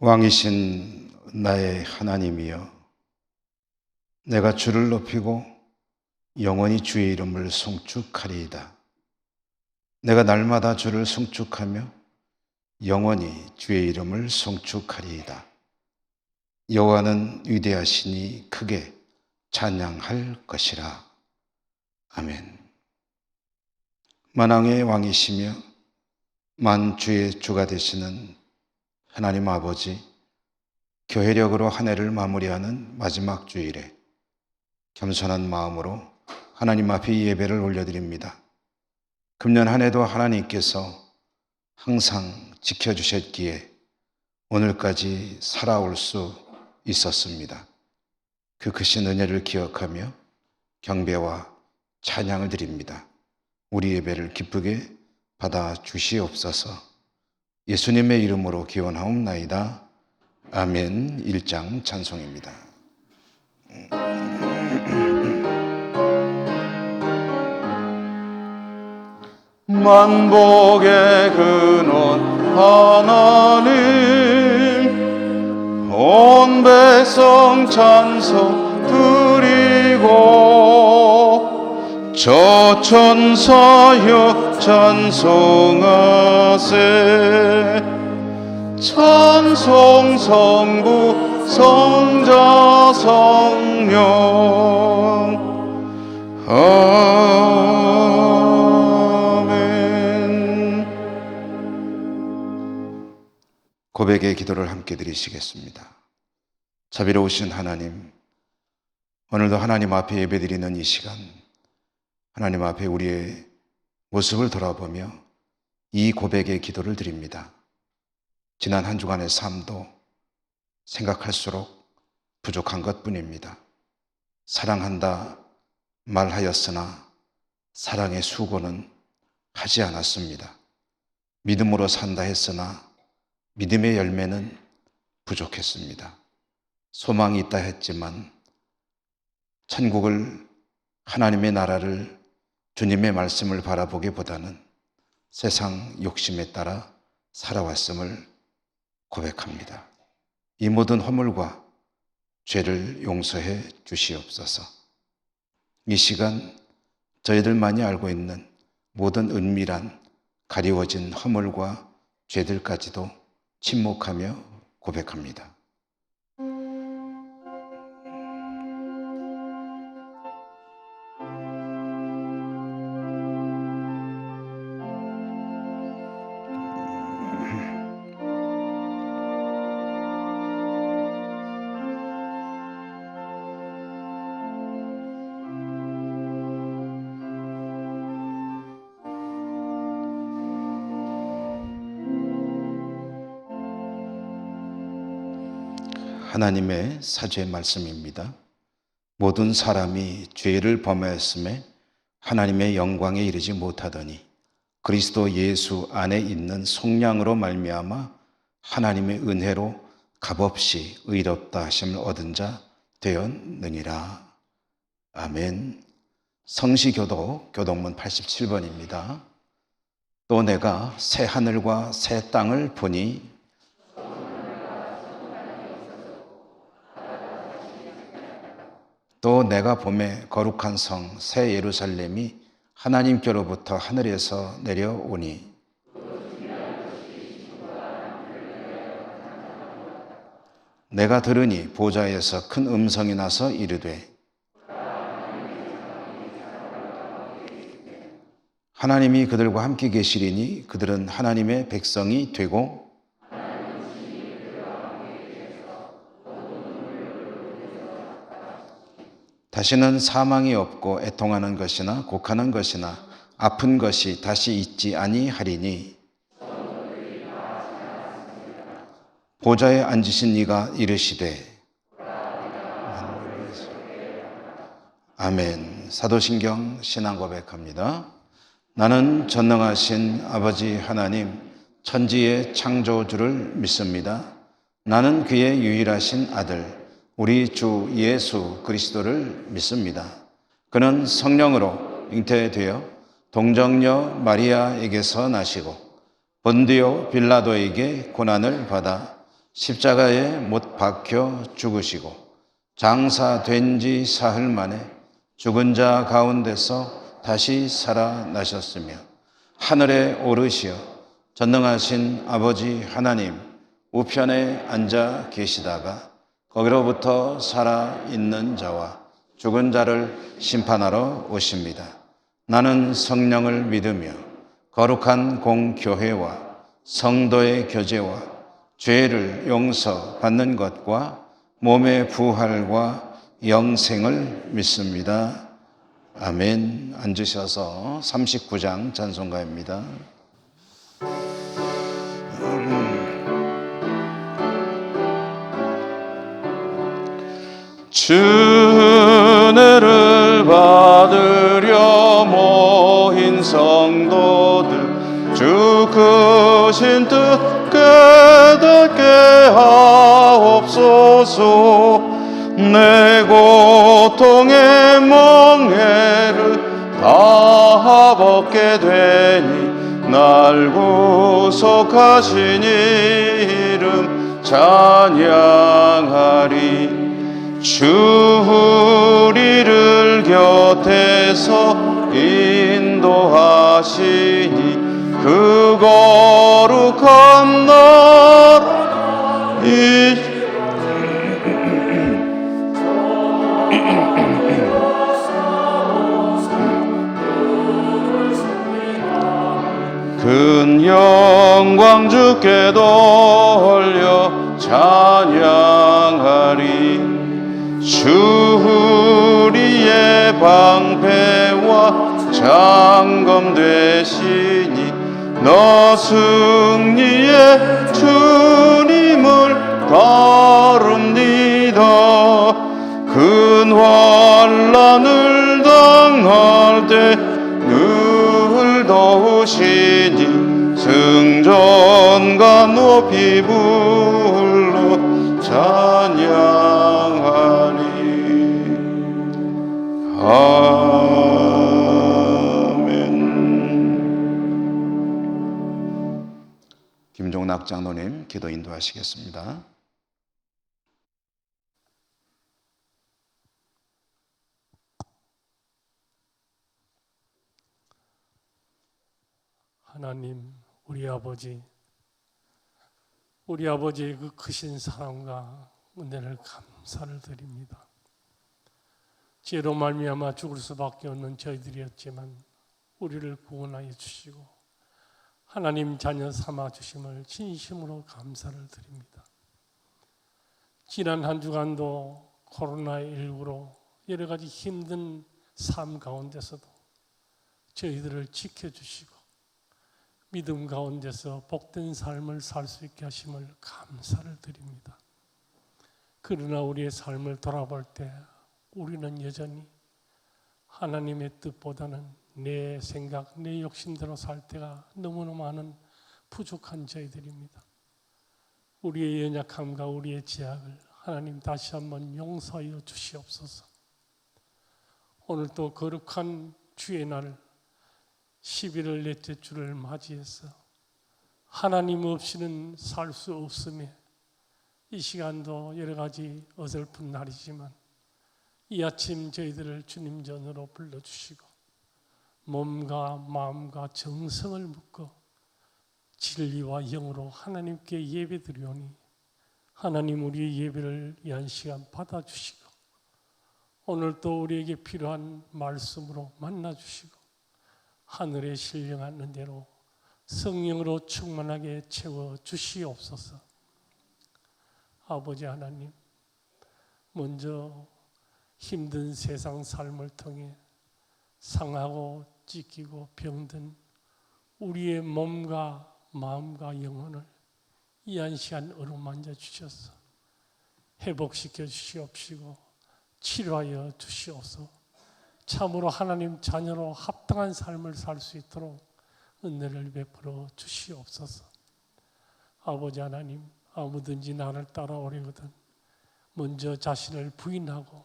왕이신 나의 하나님이여, 내가 주를 높이고 영원히 주의 이름을 송축하리이다. 내가 날마다 주를 송축하며 영원히 주의 이름을 송축하리이다. 여호와는 위대하시니 크게 찬양할 것이라. 아멘. 만왕의 왕이시며 만주의 주가 되시는 하나님 아버지, 교회력으로 한 해를 마무리하는 마지막 주일에 겸손한 마음으로 하나님 앞에 예배를 올려드립니다. 금년 한 해도 하나님께서 항상 지켜주셨기에 오늘까지 살아올 수 있었습니다. 그 크신 은혜를 기억하며 경배와 찬양을 드립니다. 우리 예배를 기쁘게 받아 주시옵소서. 예수님의 이름으로 기원하옵나이다. 아멘. 1장 찬송입니다. 만복의 근원 하나님, 온 백성 찬송 드리고 저 천사여 찬송하세. 찬송 성부 성자 성령 아멘. 고백의 기도를 함께 드리시겠습니다. 자비로우신 하나님, 오늘도 하나님 앞에 예배드리는 이 시간, 하나님 앞에 우리의 모습을 돌아보며 이 고백의 기도를 드립니다. 지난 한 주간의 삶도 생각할수록 부족한 것뿐입니다. 사랑한다 말하였으나 사랑의 수고는 하지 않았습니다. 믿음으로 산다 했으나 믿음의 열매는 부족했습니다. 소망이 있다 했지만 천국을, 하나님의 나라를, 주님의 말씀을 바라보기보다는 세상 욕심에 따라 살아왔음을 고백합니다. 이 모든 허물과 죄를 용서해 주시옵소서. 이 시간 저희들만이 알고 있는 모든 은밀한 가리워진 허물과 죄들까지도 침묵하며 고백합니다. 하나님의 사죄의 말씀입니다. 모든 사람이 죄를 범하였음에 하나님의 영광에 이르지 못하더니 그리스도 예수 안에 있는 속량으로 말미암아 하나님의 은혜로 값없이 의롭다 하심을 얻은 자 되었느니라. 아멘. 성시교도 교동문 87번입니다. 또 내가 새 하늘과 새 땅을 보니 또 내가 봄에 거룩한 성 새 예루살렘이 하나님께로부터 하늘에서 내려오니 내가 들으니 보좌에서 큰 음성이 나서 이르되 하나님이 그들과 함께 계시리니 그들은 하나님의 백성이 되고 다시는 사망이 없고 애통하는 것이나 곡하는 것이나 아픈 것이 다시 있지 아니하리니 보좌에 앉으신 이가 이르시되 아멘. 사도신경 신앙 고백합니다. 나는 전능하신 아버지 하나님 천지의 창조주를 믿습니다. 나는 그의 유일하신 아들 우리 주 예수 그리스도를 믿습니다. 그는 성령으로 잉태되어 동정녀 마리아에게서 나시고 본디오 빌라도에게 고난을 받아 십자가에 못 박혀 죽으시고 장사된 지 사흘 만에 죽은 자 가운데서 다시 살아나셨으며 하늘에 오르시어 전능하신 아버지 하나님 우편에 앉아 계시다가 거기로부터 살아있는 자와 죽은 자를 심판하러 오십니다. 나는 성령을 믿으며 거룩한 공교회와 성도의 교제와 죄를 용서받는 것과 몸의 부활과 영생을 믿습니다. 아멘. 앉으셔서 39장 찬송가입니다. 주은혜를 받으려 모인 성도들 주 크신 뜻 깨닫게 하옵소서. 내 고통의 멍에를 다 벗게 되니 날 구속하신 이름 찬양하리. 주 우리를 곁에서 인도하시니 그 거룩한 나라 큰 영광 주께 돌려 찬양하리. 주 우리의 방패와 장검 되시니 너 승리의 주님을 따릅니다. 큰 환난을 당할 때 늘 도우시니 승전과 높이 불러 찬양하니. 아멘. 김종낙 장로님 기도 인도하시겠습니다. 하나님, 우리 아버지의 그 크신 사랑과 은혜를 감사를 드립니다. 죄로 말미암아 죽을 수밖에 없는 저희들이었지만 우리를 구원하여 주시고 하나님 자녀 삼아 주심을 진심으로 감사를 드립니다. 지난 한 주간도 코로나19로 여러 가지 힘든 삶 가운데서도 저희들을 지켜주시고 믿음 가운데서 복된 삶을 살 수 있게 하심을 감사를 드립니다. 그러나 우리의 삶을 돌아볼 때 우리는 여전히 하나님의 뜻보다는 내 생각, 내 욕심대로 살 때가 너무나 많은 부족한 저희들입니다. 우리의 연약함과 우리의 제약을 하나님 다시 한번 용서하여 주시옵소서. 오늘 또 거룩한 주의 날 11월 넷째 주를 맞이해서 하나님 없이는 살 수 없음에 이 시간도 여러 가지 어설픈 날이지만 이 아침 저희들을 주님 전으로 불러주시고 몸과 마음과 정성을 묶어 진리와 영으로 하나님께 예배드리오니 하나님 우리의 예배를 이 한 시간 받아주시고 오늘 또 우리에게 필요한 말씀으로 만나주시고 하늘의 신령한 은혜로 성령으로 충만하게 채워주시옵소서. 아버지 하나님, 먼저 힘든 세상 삶을 통해 상하고 찢기고 병든 우리의 몸과 마음과 영혼을 이 한 시간 어루만져 주셔서 회복시켜 주시옵시고 치료하여 주시옵소서. 참으로 하나님 자녀로 합당한 삶을 살 수 있도록 은혜를 베풀어 주시옵소서. 아버지 하나님, 아무든지 나를 따라오려거든 먼저 자신을 부인하고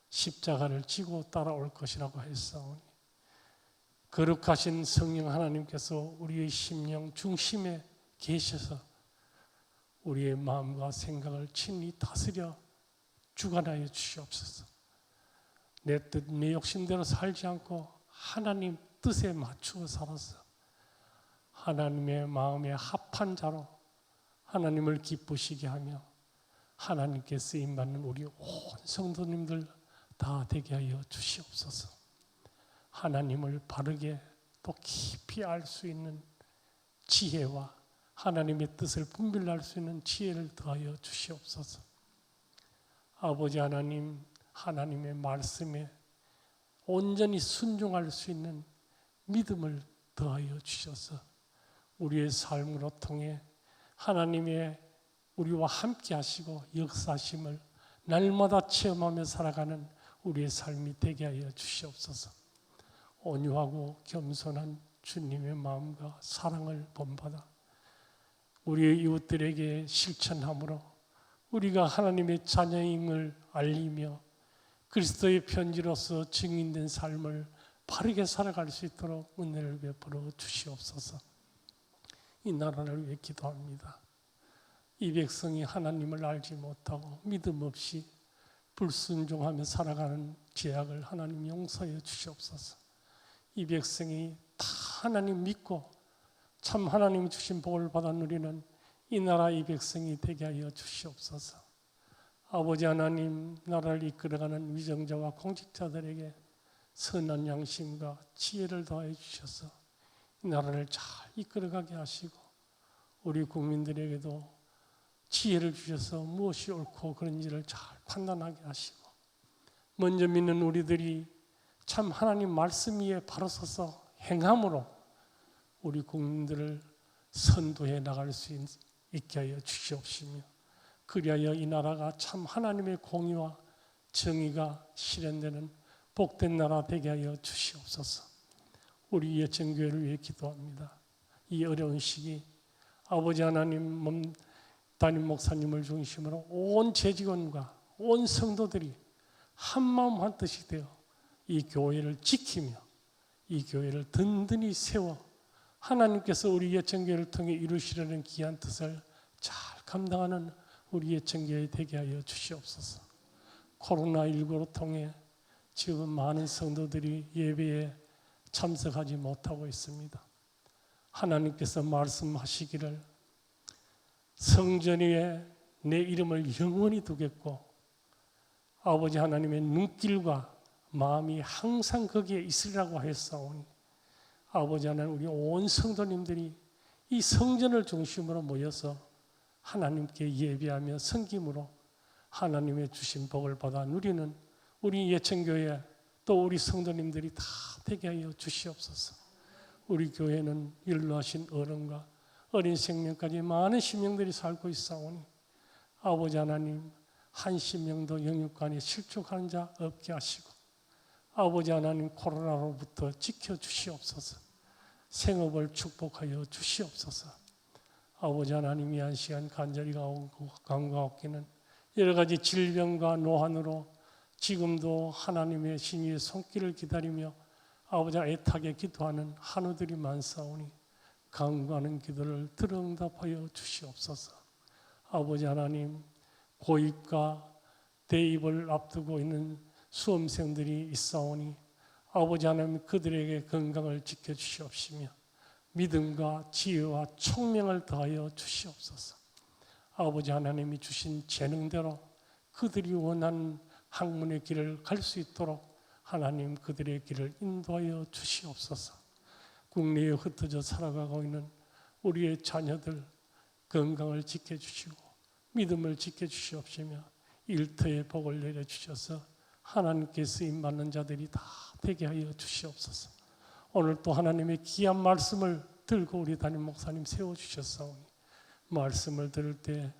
십자가를 지고 따라올 것이라고 했사오니 거룩하신 성령 하나님께서 우리의 심령 중심에 계셔서 우리의 마음과 생각을 친히 다스려 주관하여 주시옵소서. 내 뜻, 내 욕심대로 살지 않고 하나님 뜻에 맞추어 살아서 하나님의 마음에 합한 자로 하나님을 기쁘시게 하며 하나님께 쓰임받는 우리 온 성도님들 다 되게 하여 주시옵소서. 하나님을 바르게 또 깊이 알 수 있는 지혜와 하나님의 뜻을 분별할 수 있는 지혜를 더하여 주시옵소서. 아버지 하나님, 하나님의 말씀에 온전히 순종할 수 있는 믿음을 더하여 주셔서 우리의 삶으로 통해 하나님의 우리와 함께 하시고 역사심을 날마다 체험하며 살아가는 우리의 삶이 되게 하여 주시옵소서. 온유하고 겸손한 주님의 마음과 사랑을 본받아 우리의 이웃들에게 실천함으로 우리가 하나님의 자녀임을 알리며 그리스도의 편지로서 증인된 삶을 바르게 살아갈 수 있도록 은혜를 베풀어 주시옵소서. 이 나라를 위해 기도합니다. 이 백성이 하나님을 알지 못하고 믿음 없이 불순종하며 살아가는 죄악을 하나님 용서해 주시옵소서. 이 백성이 다 하나님 믿고 참 하나님이 주신 복을 받아 누리는 이 나라 이 백성이 되게 하여 주시옵소서. 아버지 하나님, 나라를 이끌어가는 위정자와 공직자들에게 선한 양심과 지혜를 더해 주셔서 이 나라를 잘 이끌어가게 하시고 우리 국민들에게도 지혜를 주셔서 무엇이 옳고 그런지를 잘 판단하게 하시고 먼저 믿는 우리들이 참 하나님 말씀 위에 바로 서서 행함으로 우리 국민들을 선도해 나갈 수 있게 하여 주시옵시며 그리하여 이 나라가 참 하나님의 공의와 정의가 실현되는 복된 나라 되게 하여 주시옵소서. 우리 예천교회를 위해 기도합니다. 이 어려운 시기 아버지 하나님 담임 목사님을 중심으로 온 재직원과 온 성도들이 한마음 한뜻이 되어 이 교회를 지키며 이 교회를 든든히 세워 하나님께서 우리 예천교회를 통해 이루시려는 귀한 뜻을 잘 감당하는 우리 예천교회 되게 하여 주시옵소서. 코로나19로 통해 지금 많은 성도들이 예배에 참석하지 못하고 있습니다. 하나님께서 말씀하시기를 성전 위에 내 이름을 영원히 두겠고 아버지 하나님의 눈길과 마음이 항상 거기에 있으리라고 하였사오니 아버지 하나님 우리 온 성도님들이 이 성전을 중심으로 모여서 하나님께 예배하며 섬김으로 하나님의 주신 복을 받아 누리는 우리 예천교회 또 우리 성도님들이 다 되게 하여 주시옵소서. 우리 교회는 연로하신 어른과 어린 생명까지 많은 심령들이 살고 있사오니 아버지 하나님 한 심령도 영육간에 실족하는 자 없게 하시고 아버지 하나님 코로나로부터 지켜주시옵소서. 생업을 축복하여 주시옵소서. 아버지 하나님 이 한 시간 간절히 간구하옵기는 여러 가지 질병과 노한으로 지금도 하나님의 신의 손길을 기다리며 아버지 애타게 기도하는 한우들이 많사오니 간구하는 기도를 들어 응답하여 주시옵소서. 아버지 하나님 고입과 대입을 앞두고 있는 수험생들이 있사오니 아버지 하나님 그들에게 건강을 지켜주시옵시며 믿음과 지혜와 총명을 더하여 주시옵소서. 아버지 하나님이 주신 재능대로 그들이 원하는 학문의 길을 갈 수 있도록 하나님 그들의 길을 인도하여 주시옵소서. 국내에 흩어져 살아가고 있는 우리의 자녀들 건강을 지켜주시고 믿음을 지켜주시옵시며 일터에 복을 내려주셔서 하나님께 쓰임받는 자들이 다 되게 하여 주시옵소서. 오늘 또 하나님의 귀한 말씀을 들고 우리 담임 목사님 세워주셨사오니 말씀을 들을 때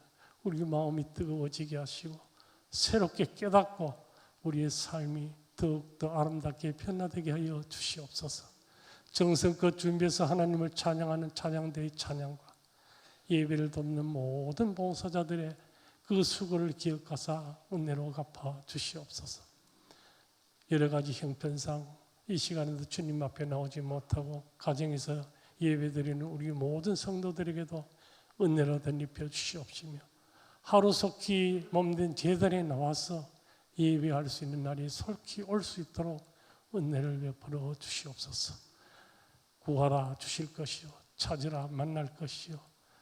우리 마음이 뜨거워지게 하시고 새롭게 깨닫고 우리의 삶이 더욱더 아름답게 변화되게 하여 주시옵소서. 정성껏 준비해서 하나님을 찬양하는 찬양대의 찬양과 예배를 돕는 모든 봉사자들의 그 수고를 기억하사 은혜로 갚아 주시옵소서. 여러 가지 형편상 이 시간에도 주님 앞에 나오지 못하고 가정에서 예배드리는 우리 모든 성도들에게도 은혜로 덧입혀 주시옵시며 하루속히 몸된 제단에 나와서 예배할 수 있는 날이 솔히 올 수 있도록 은혜를 베풀어 주시옵소서. 구하라 주실 것이요 찾으라 만날 것이요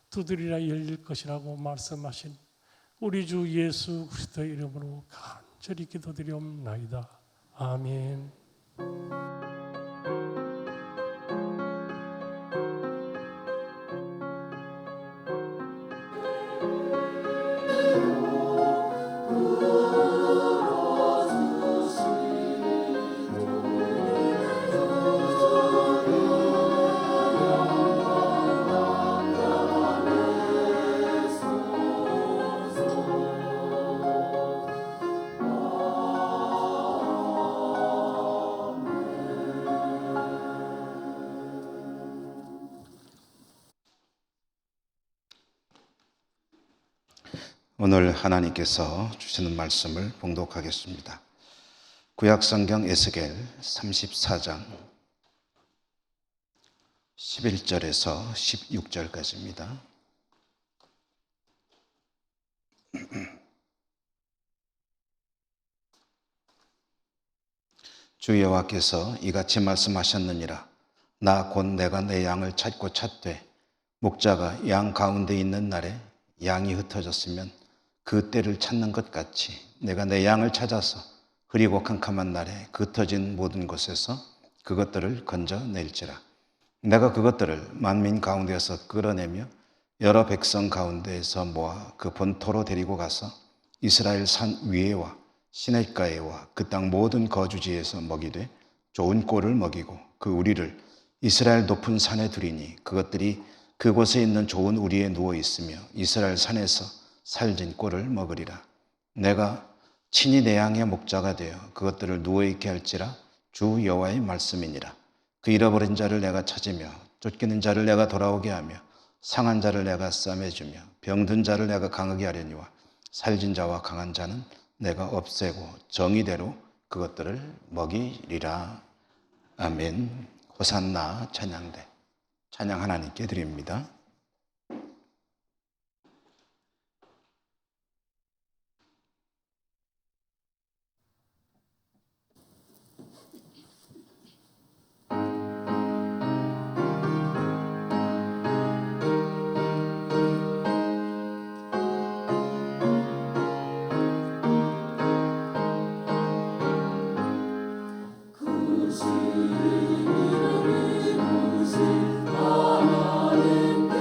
두드리라 열릴 것이라고 말씀하신 우리 주 예수 그리스도의 이름으로 간절히 기도드리옵나이다. 아멘. 오늘 하나님께서 주시는 말씀을 봉독하겠습니다. 구약성경 에스겔 34장 11절에서 16절까지입니다. 주 여호와께서 이같이 말씀하셨느니라. 나 곧 내가 내 양을 찾고 찾되 목자가 양 가운데 있는 날에 양이 흩어졌으면 그 때를 찾는 것 같이 내가 내 양을 찾아서 흐리고 캄캄한 날에 그 흩어진 모든 곳에서 그것들을 건져낼지라. 내가 그것들을 만민 가운데에서 끌어내며 여러 백성 가운데에서 모아 그 본토로 데리고 가서 이스라엘 산 위에와 시냇가에와 그 땅 모든 거주지에서 먹이되 좋은 꼴을 먹이고 그 우리를 이스라엘 높은 산에 두리니 그것들이 그곳에 있는 좋은 우리에 누워 있으며 이스라엘 산에서 살진 꼴을 먹으리라. 내가 친히 내 양의 목자가 되어 그것들을 누워있게 할지라. 주 여호와의 말씀이니라. 그 잃어버린 자를 내가 찾으며 쫓기는 자를 내가 돌아오게 하며 상한 자를 내가 싸매주며 병든 자를 내가 강하게 하려니와 살진 자와 강한 자는 내가 없애고 정의대로 그것들을 먹이리라. 아멘. 호산나 찬양대. 찬양 하나님께 드립니다. 하나님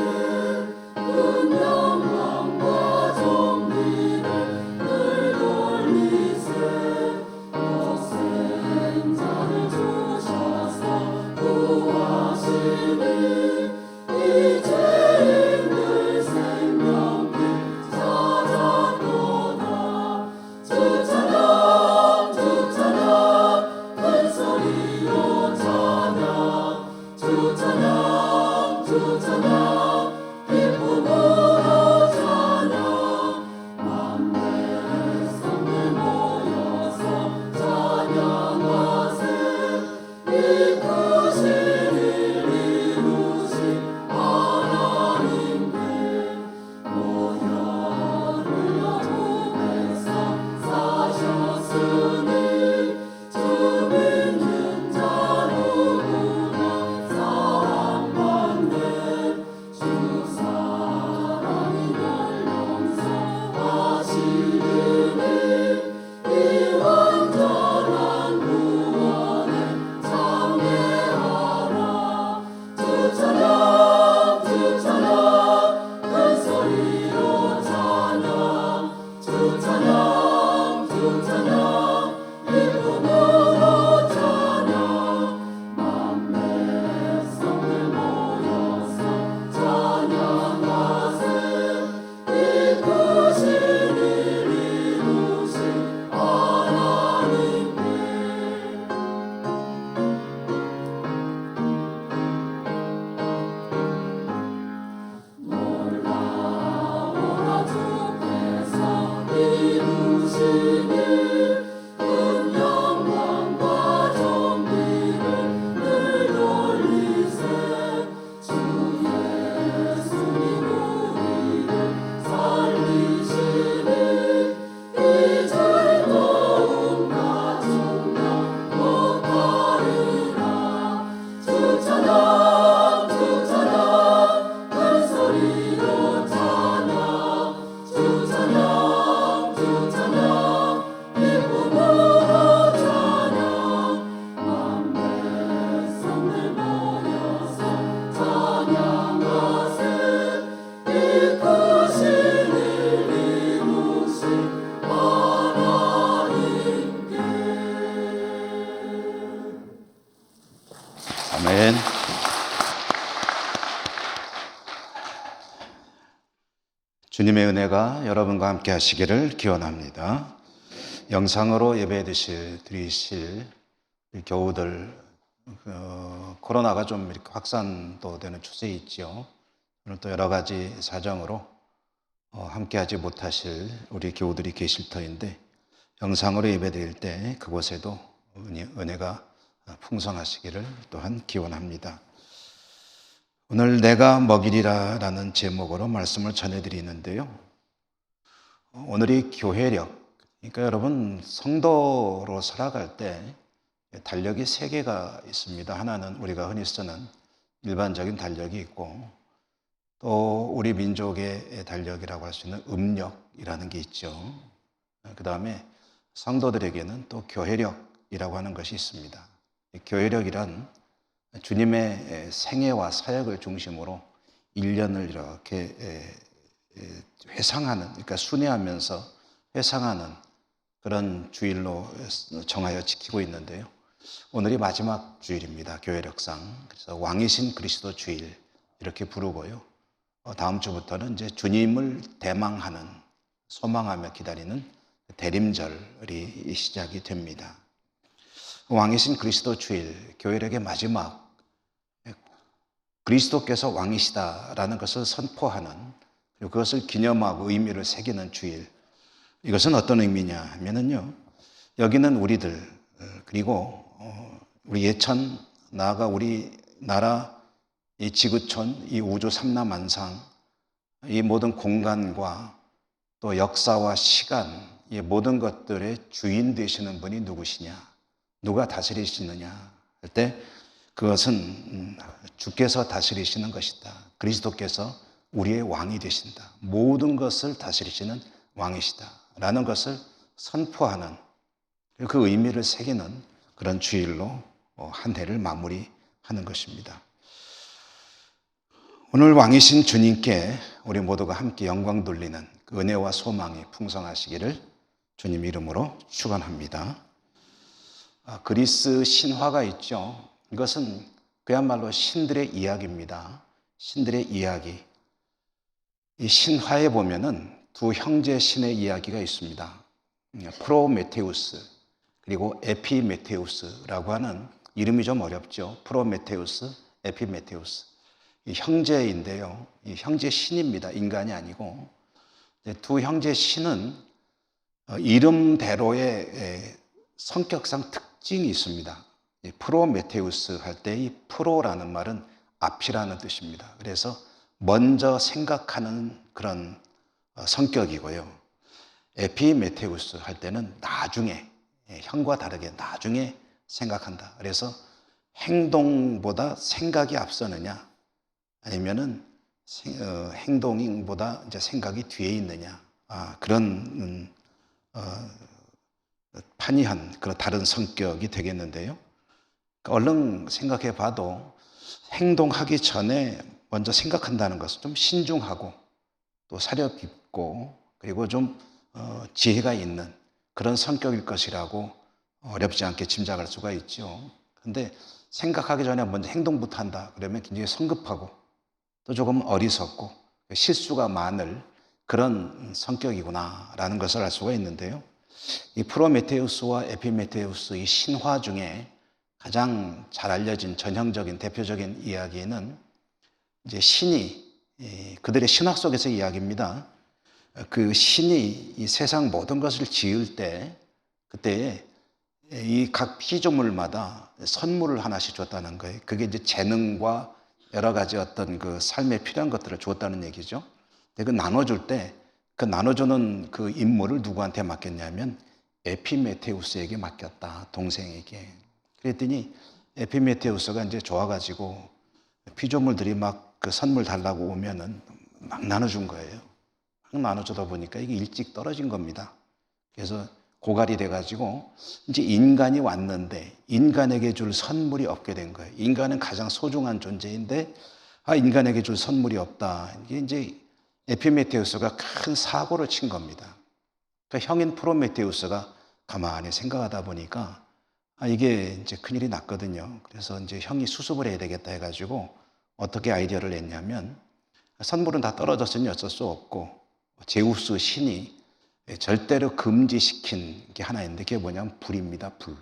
아멘. 주님의 은혜가 여러분과 함께 하시기를 기원합니다. 영상으로 예배 드리실 교우들, 코로나가 좀 이렇게 확산도 되는 추세에 있죠. 오늘 또 여러 가지 사정으로 함께 하지 못하실 우리 교우들이 계실 터인데, 영상으로 예배 드릴 때 그곳에도 은혜가 풍성하시기를 또한 기원합니다. 오늘 내가 먹이리라 라는 제목으로 말씀을 전해드리는데요. 오늘이 교회력, 그러니까 여러분 성도로 살아갈 때 달력이 세 개가 있습니다. 하나는 우리가 흔히 쓰는 일반적인 달력이 있고, 또 우리 민족의 달력이라고 할 수 있는 음력이라는 게 있죠. 그 다음에 성도들에게는 또 교회력이라고 하는 것이 있습니다. 교회력이란 주님의 생애와 사역을 중심으로 1년을 이렇게 회상하는, 그러니까 순회하면서 회상하는 그런 주일로 정하여 지키고 있는데요. 오늘이 마지막 주일입니다. 교회력상. 그래서 왕이신 그리스도 주일 이렇게 부르고요. 다음 주부터는 이제 주님을 대망하는, 소망하며 기다리는 대림절이 시작이 됩니다. 왕이신 그리스도 주일, 교회력의 마지막, 그리스도께서 왕이시다라는 것을 선포하는, 그리고 그것을 기념하고 의미를 새기는 주일. 이것은 어떤 의미냐 하면은요, 여기는 우리들, 그리고 우리 예천, 나아가 우리나라, 이 지구촌, 이 우주 삼라만상, 이 모든 공간과 또 역사와 시간, 이 모든 것들의 주인 되시는 분이 누구시냐, 누가 다스리시느냐 할 때 그것은 주께서 다스리시는 것이다. 그리스도께서 우리의 왕이 되신다. 모든 것을 다스리시는 왕이시다 라는 것을 선포하는, 그 의미를 새기는 그런 주일로 한 해를 마무리하는 것입니다. 오늘 왕이신 주님께 우리 모두가 함께 영광 돌리는 그 은혜와 소망이 풍성하시기를 주님 이름으로 축원합니다. 그리스 신화가 있죠. 이것은 그야말로 신들의 이야기입니다. 신들의 이야기. 이 신화에 보면은 두 형제 신의 이야기가 있습니다. 프로메테우스 그리고 에피메테우스라고 하는, 이름이 좀 어렵죠. 프로메테우스, 에피메테우스. 이 형제인데요. 이 형제 신입니다. 인간이 아니고. 두 형제 신은 이름대로의 성격상 특징이 있습니다. 프로메테우스 할 때 이 프로라는 말은 앞이라는 뜻입니다. 그래서 먼저 생각하는 그런 성격이고요. 에피메테우스 할 때는 나중에, 형과 다르게 나중에 생각한다. 그래서 행동보다 생각이 앞서느냐, 아니면은 행동보다 이제 생각이 뒤에 있느냐, 그런 판이한 그런 다른 성격이 되겠는데요. 얼른 생각해 봐도 행동하기 전에 먼저 생각한다는 것은 좀 신중하고 또 사려 깊고, 그리고 좀 지혜가 있는 그런 성격일 것이라고 어렵지 않게 짐작할 수가 있죠. 그런데 생각하기 전에 먼저 행동부터 한다 그러면 굉장히 성급하고 또 조금 어리석고 실수가 많을 그런 성격이구나라는 것을 알 수가 있는데요. 이 프로메테우스와 에피메테우스 이 신화 중에 가장 잘 알려진 전형적인 대표적인 이야기는 이제 신이, 그들의 신학 속에서의 이야기입니다. 그 신이 이 세상 모든 것을 지을 때, 그때 이 각 피조물마다 선물을 하나씩 줬다는 거예요. 그게 이제 재능과 여러 가지 어떤 그 삶에 필요한 것들을 줬다는 얘기죠. 근데 그 나눠줄 때, 그 나눠주는 그 임무를 누구한테 맡겼냐면 에피메테우스에게 맡겼다, 동생에게. 그랬더니 에피메테우스가 이제 좋아가지고 피조물들이 막 그 선물 달라고 오면은 막 나눠준 거예요. 막 나눠주다 보니까 이게 일찍 떨어진 겁니다. 그래서 고갈이 돼가지고 이제 인간이 왔는데 인간에게 줄 선물이 없게 된 거예요. 인간은 가장 소중한 존재인데 인간에게 줄 선물이 없다. 이게 이제 에피메테우스가 큰 사고를 친 겁니다. 그러니까 형인 프로메테우스가 가만히 생각하다 보니까 이게 이제 큰일이 났거든요. 그래서 이제 형이 수습을 해야 되겠다 해가지고 어떻게 아이디어를 냈냐면, 선물은 다 떨어졌으니 어쩔 수 없고 제우스 신이 절대로 금지시킨 게 하나 있는데, 그게 뭐냐면 불입니다. 불.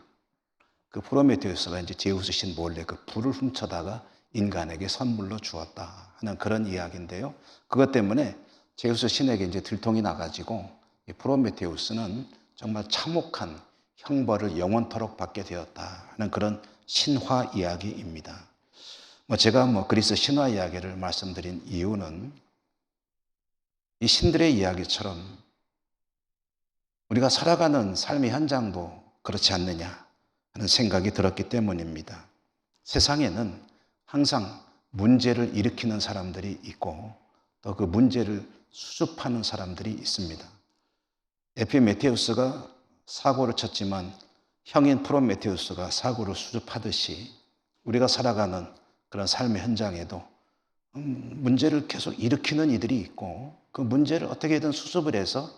그 프로메테우스가 이제 제우스 신 몰래 그 불을 훔쳐다가 인간에게 선물로 주었다 하는 그런 이야기인데요. 그것 때문에 제우스 신에게 이제 들통이 나가지고 이 프로메테우스는 정말 참혹한 형벌을 영원토록 받게 되었다 하는 그런 신화 이야기입니다. 제가 그리스 신화 이야기를 말씀드린 이유는 이 신들의 이야기처럼 우리가 살아가는 삶의 현장도 그렇지 않느냐 하는 생각이 들었기 때문입니다. 세상에는 항상 문제를 일으키는 사람들이 있고 또 그 문제를 수습하는 사람들이 있습니다. 에피메테우스가 사고를 쳤지만 형인 프로메테우스가 사고를 수습하듯이 우리가 살아가는 그런 삶의 현장에도 문제를 계속 일으키는 이들이 있고 그 문제를 어떻게든 수습을 해서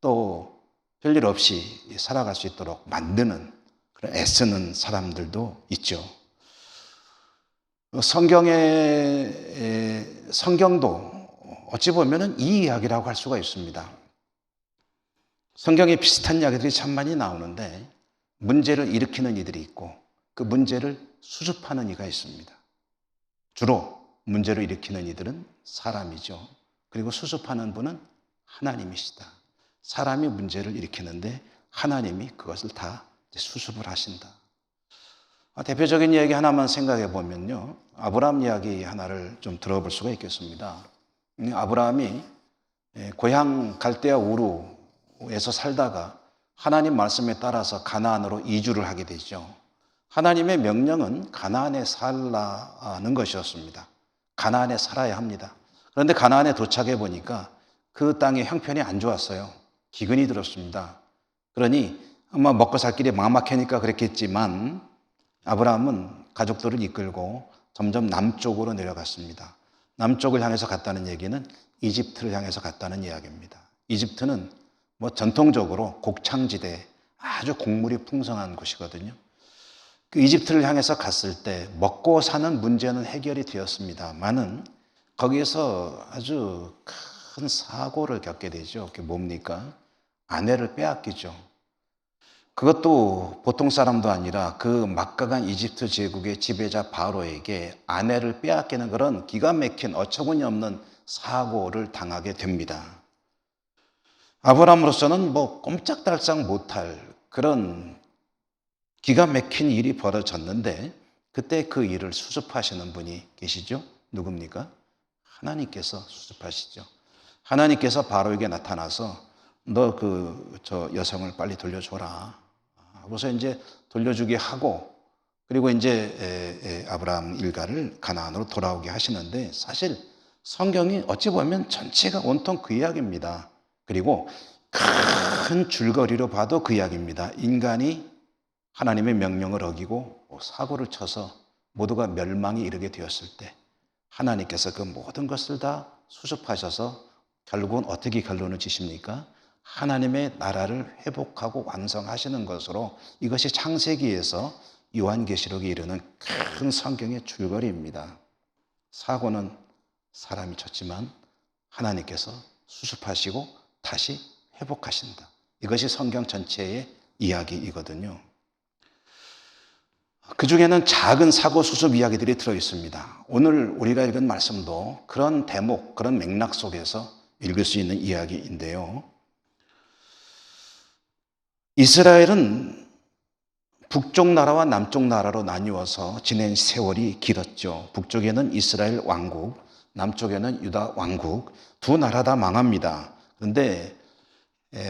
또 별일 없이 살아갈 수 있도록 만드는 그런 애쓰는 사람들도 있죠. 성경도 어찌 보면 이 이야기라고 할 수가 있습니다. 성경에 비슷한 이야기들이 참 많이 나오는데 문제를 일으키는 이들이 있고 그 문제를 수습하는 이가 있습니다. 주로 문제를 일으키는 이들은 사람이죠. 그리고 수습하는 분은 하나님이시다. 사람이 문제를 일으키는데 하나님이 그것을 다 수습을 하신다. 대표적인 이야기 하나만 생각해 보면요, 아브라함 이야기 하나를 좀 들어볼 수가 있겠습니다. 아브라함이 고향 갈대아 우르에서 살다가 하나님 말씀에 따라서 가나안으로 이주를 하게 되죠. 하나님의 명령은 가나안에 살라는 것이었습니다. 가나안에 살아야 합니다. 그런데 가나안에 도착해 보니까 그 땅의 형편이 안 좋았어요. 기근이 들었습니다. 그러니 아마 먹고 살 길이 막막하니까 그랬겠지만 아브라함은 가족들을 이끌고 점점 남쪽으로 내려갔습니다. 남쪽을 향해서 갔다는 얘기는 이집트를 향해서 갔다는 이야기입니다. 이집트는 전통적으로 곡창지대, 아주 곡물이 풍성한 곳이거든요. 그 이집트를 향해서 갔을 때 먹고 사는 문제는 해결이 되었습니다만은 거기에서 아주 큰 사고를 겪게 되죠. 그게 뭡니까? 아내를 빼앗기죠. 그것도 보통 사람도 아니라 그 막강한 이집트 제국의 지배자 바로에게 아내를 빼앗기는 그런 기가 막힌 어처구니 없는 사고를 당하게 됩니다. 아브라함으로서는 꼼짝달싹 못할 그런 기가 막힌 일이 벌어졌는데 그때 그 일을 수습하시는 분이 계시죠? 누굽니까? 하나님께서 수습하시죠. 하나님께서 바로에게 나타나서 너 저 여성을 빨리 돌려줘라. 그래서 이제 돌려주게 하고 그리고 이제 아브라함 일가를 가나안으로 돌아오게 하시는데 사실 성경이 어찌 보면 전체가 온통 그 이야기입니다. 그리고 큰 줄거리로 봐도 그 이야기입니다. 인간이 하나님의 명령을 어기고 사고를 쳐서 모두가 멸망에 이르게 되었을 때 하나님께서 그 모든 것을 다 수습하셔서 결국은 어떻게 결론을 지십니까? 하나님의 나라를 회복하고 완성하시는 것으로 이것이 창세기에서 요한계시록에 이르는 큰 성경의 줄거리입니다. 사고는 사람이 쳤지만 하나님께서 수습하시고 다시 회복하신다. 이것이 성경 전체의 이야기이거든요. 그 중에는 작은 사고 수습 이야기들이 들어있습니다. 오늘 우리가 읽은 말씀도 그런 대목, 그런 맥락 속에서 읽을 수 있는 이야기인데요. 이스라엘은 북쪽 나라와 남쪽 나라로 나뉘어서 지낸 세월이 길었죠. 북쪽에는 이스라엘 왕국, 남쪽에는 유다 왕국, 두 나라 다 망합니다. 그런데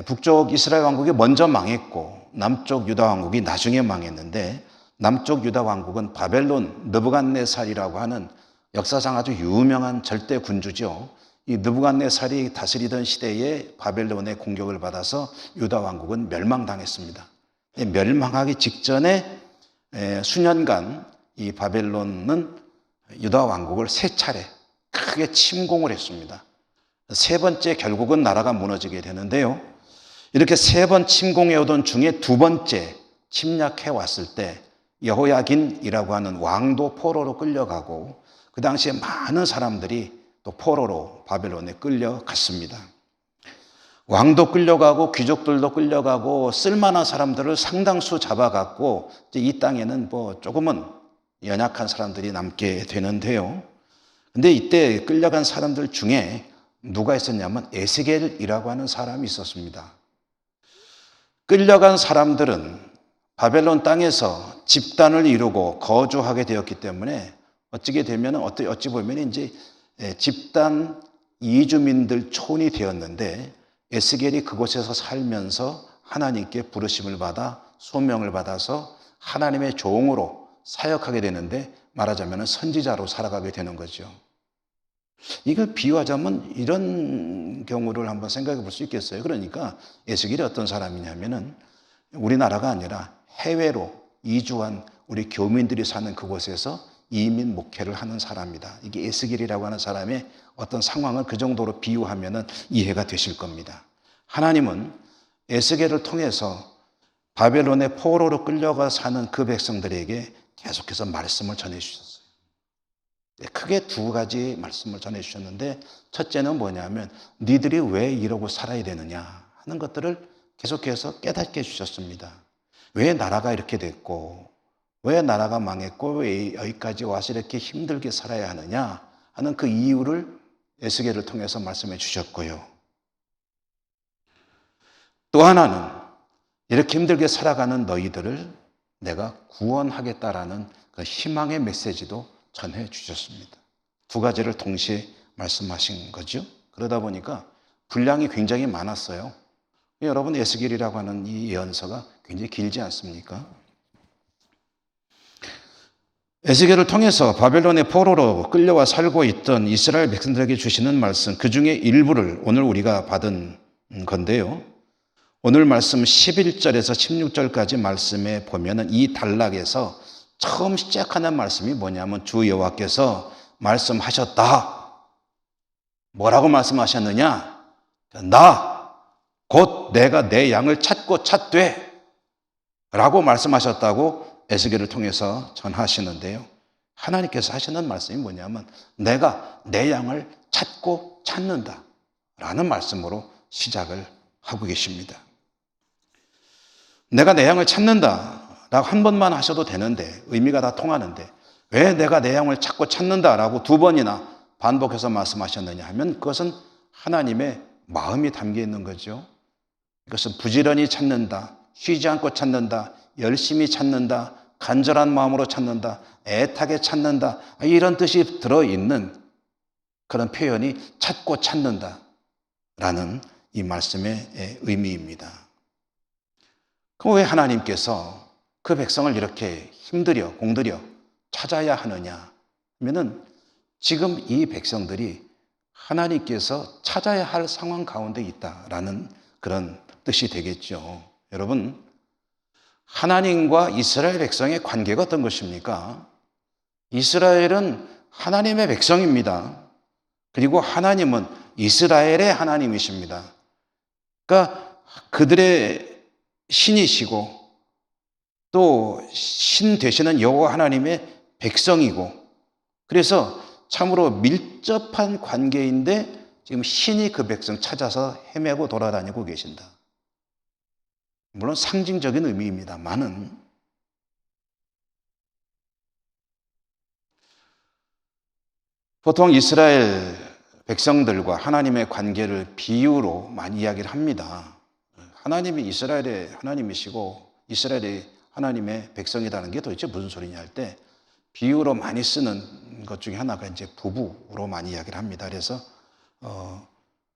북쪽 이스라엘 왕국이 먼저 망했고 남쪽 유다 왕국이 나중에 망했는데 남쪽 유다 왕국은 바벨론 느부갓네살이라고 하는 역사상 아주 유명한 절대 군주죠. 이 느부갓네살이 다스리던 시대에 바벨론의 공격을 받아서 유다 왕국은 멸망당했습니다. 멸망하기 직전에 수년간 이 바벨론은 유다 왕국을 세 차례 크게 침공을 했습니다. 세 번째 결국은 나라가 무너지게 되는데요. 이렇게 세 번 침공해 오던 중에 두 번째 침략해 왔을 때 여호야긴이라고 하는 왕도 포로로 끌려가고 그 당시에 많은 사람들이 또 포로로 바벨론에 끌려갔습니다. 왕도 끌려가고 귀족들도 끌려가고 쓸만한 사람들을 상당수 잡아갔고 이제 이 땅에는 뭐 조금은 연약한 사람들이 남게 되는데요. 근데 이때 끌려간 사람들 중에 누가 있었냐면 에스겔이라고 하는 사람이 있었습니다. 끌려간 사람들은 바벨론 땅에서 집단을 이루고 거주하게 되었기 때문에 어찌 보면 이제 집단 이주민들 촌이 되었는데 에스겔이 그곳에서 살면서 하나님께 부르심을 받아 소명을 받아서 하나님의 종으로 사역하게 되는데 말하자면 선지자로 살아가게 되는 거죠. 이걸 비유하자면 이런 경우를 한번 생각해 볼 수 있겠어요. 그러니까 에스겔이 어떤 사람이냐면은 우리나라가 아니라 해외로 이주한 우리 교민들이 사는 그곳에서 이민 목회를 하는 사람이다. 이게 에스겔이라고 하는 사람의 어떤 상황을 그 정도로 비유하면 이해가 되실 겁니다. 하나님은 에스겔을 통해서 바벨론의 포로로 끌려가 사는 그 백성들에게 계속해서 말씀을 전해주셨어요. 크게 두 가지 말씀을 전해주셨는데 첫째는 뭐냐면 니들이 왜 이러고 살아야 되느냐 하는 것들을 계속해서 깨닫게 해주셨습니다. 왜 나라가 이렇게 됐고 왜 나라가 망했고 왜 여기까지 와서 이렇게 힘들게 살아야 하느냐 하는 그 이유를 에스겔을 통해서 말씀해 주셨고요. 또 하나는 이렇게 힘들게 살아가는 너희들을 내가 구원하겠다라는 그 희망의 메시지도 전해 주셨습니다. 두 가지를 동시에 말씀하신 거죠. 그러다 보니까 분량이 굉장히 많았어요. 여러분 에스겔이라고 하는 이 예언서가 굉장히 길지 않습니까? 에스겔을 통해서 바벨론의 포로로 끌려와 살고 있던 이스라엘 백성들에게 주시는 말씀, 그 중에 일부를 오늘 우리가 받은 건데요. 오늘 말씀 11절에서 16절까지 말씀에 보면은 이 단락에서 처음 시작하는 말씀이 뭐냐면 주 여호와께서 말씀하셨다. 뭐라고 말씀하셨느냐? 곧 내가 내 양을 찾고 찾되 라고 말씀하셨다고 에스겔을 통해서 전하시는데요. 하나님께서 하시는 말씀이 뭐냐면 내가 내 양을 찾고 찾는다 라는 말씀으로 시작을 하고 계십니다. 내가 내 양을 찾는다 라고 한 번만 하셔도 되는데 의미가 다 통하는데 왜 내가 내 양을 찾고 찾는다 라고 두 번이나 반복해서 말씀하셨느냐 하면 그것은 하나님의 마음이 담겨 있는 거죠. 이것은 부지런히 찾는다, 쉬지 않고 찾는다, 열심히 찾는다, 간절한 마음으로 찾는다, 애타게 찾는다 이런 뜻이 들어있는 그런 표현이 찾고 찾는다라는 이 말씀의 의미입니다. 그럼 왜 하나님께서 그 백성을 이렇게 힘들여 공들여 찾아야 하느냐 하면은 지금 이 백성들이 하나님께서 찾아야 할 상황 가운데 있다라는 그런 뜻이 되겠죠. 여러분 하나님과 이스라엘 백성의 관계가 어떤 것입니까? 이스라엘은 하나님의 백성입니다. 그리고 하나님은 이스라엘의 하나님이십니다. 그러니까 그들의 신이시고 또 신 되시는 여호와 하나님의 백성이고 그래서 참으로 밀접한 관계인데 지금 신이 그 백성 찾아서 헤매고 돌아다니고 계신다. 물론 상징적인 의미입니다만은 보통 이스라엘 백성들과 하나님의 관계를 비유로 많이 이야기를 합니다. 하나님이 이스라엘의 하나님이시고 이스라엘이 하나님의 백성이라는 게 도대체 무슨 소리냐 할 때 비유로 많이 쓰는 것 중에 하나가 이제 부부로 많이 이야기를 합니다. 그래서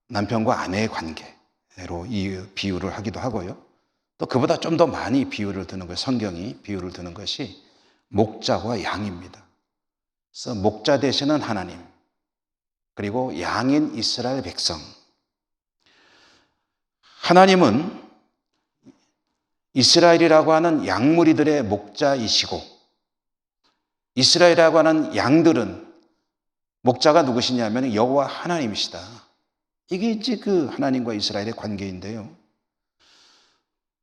남편과 아내의 관계로 이 비유를 하기도 하고요. 또 그보다 좀 더 많이 비유를 드는 것, 성경이 비유를 드는 것이 목자와 양입니다. 그래서 목자 되시는 하나님, 그리고 양인 이스라엘 백성. 하나님은 이스라엘이라고 하는 양무리들의 목자이시고 이스라엘이라고 하는 양들은 목자가 누구시냐면 여호와 하나님이시다. 이게 이제 그 하나님과 이스라엘의 관계인데요.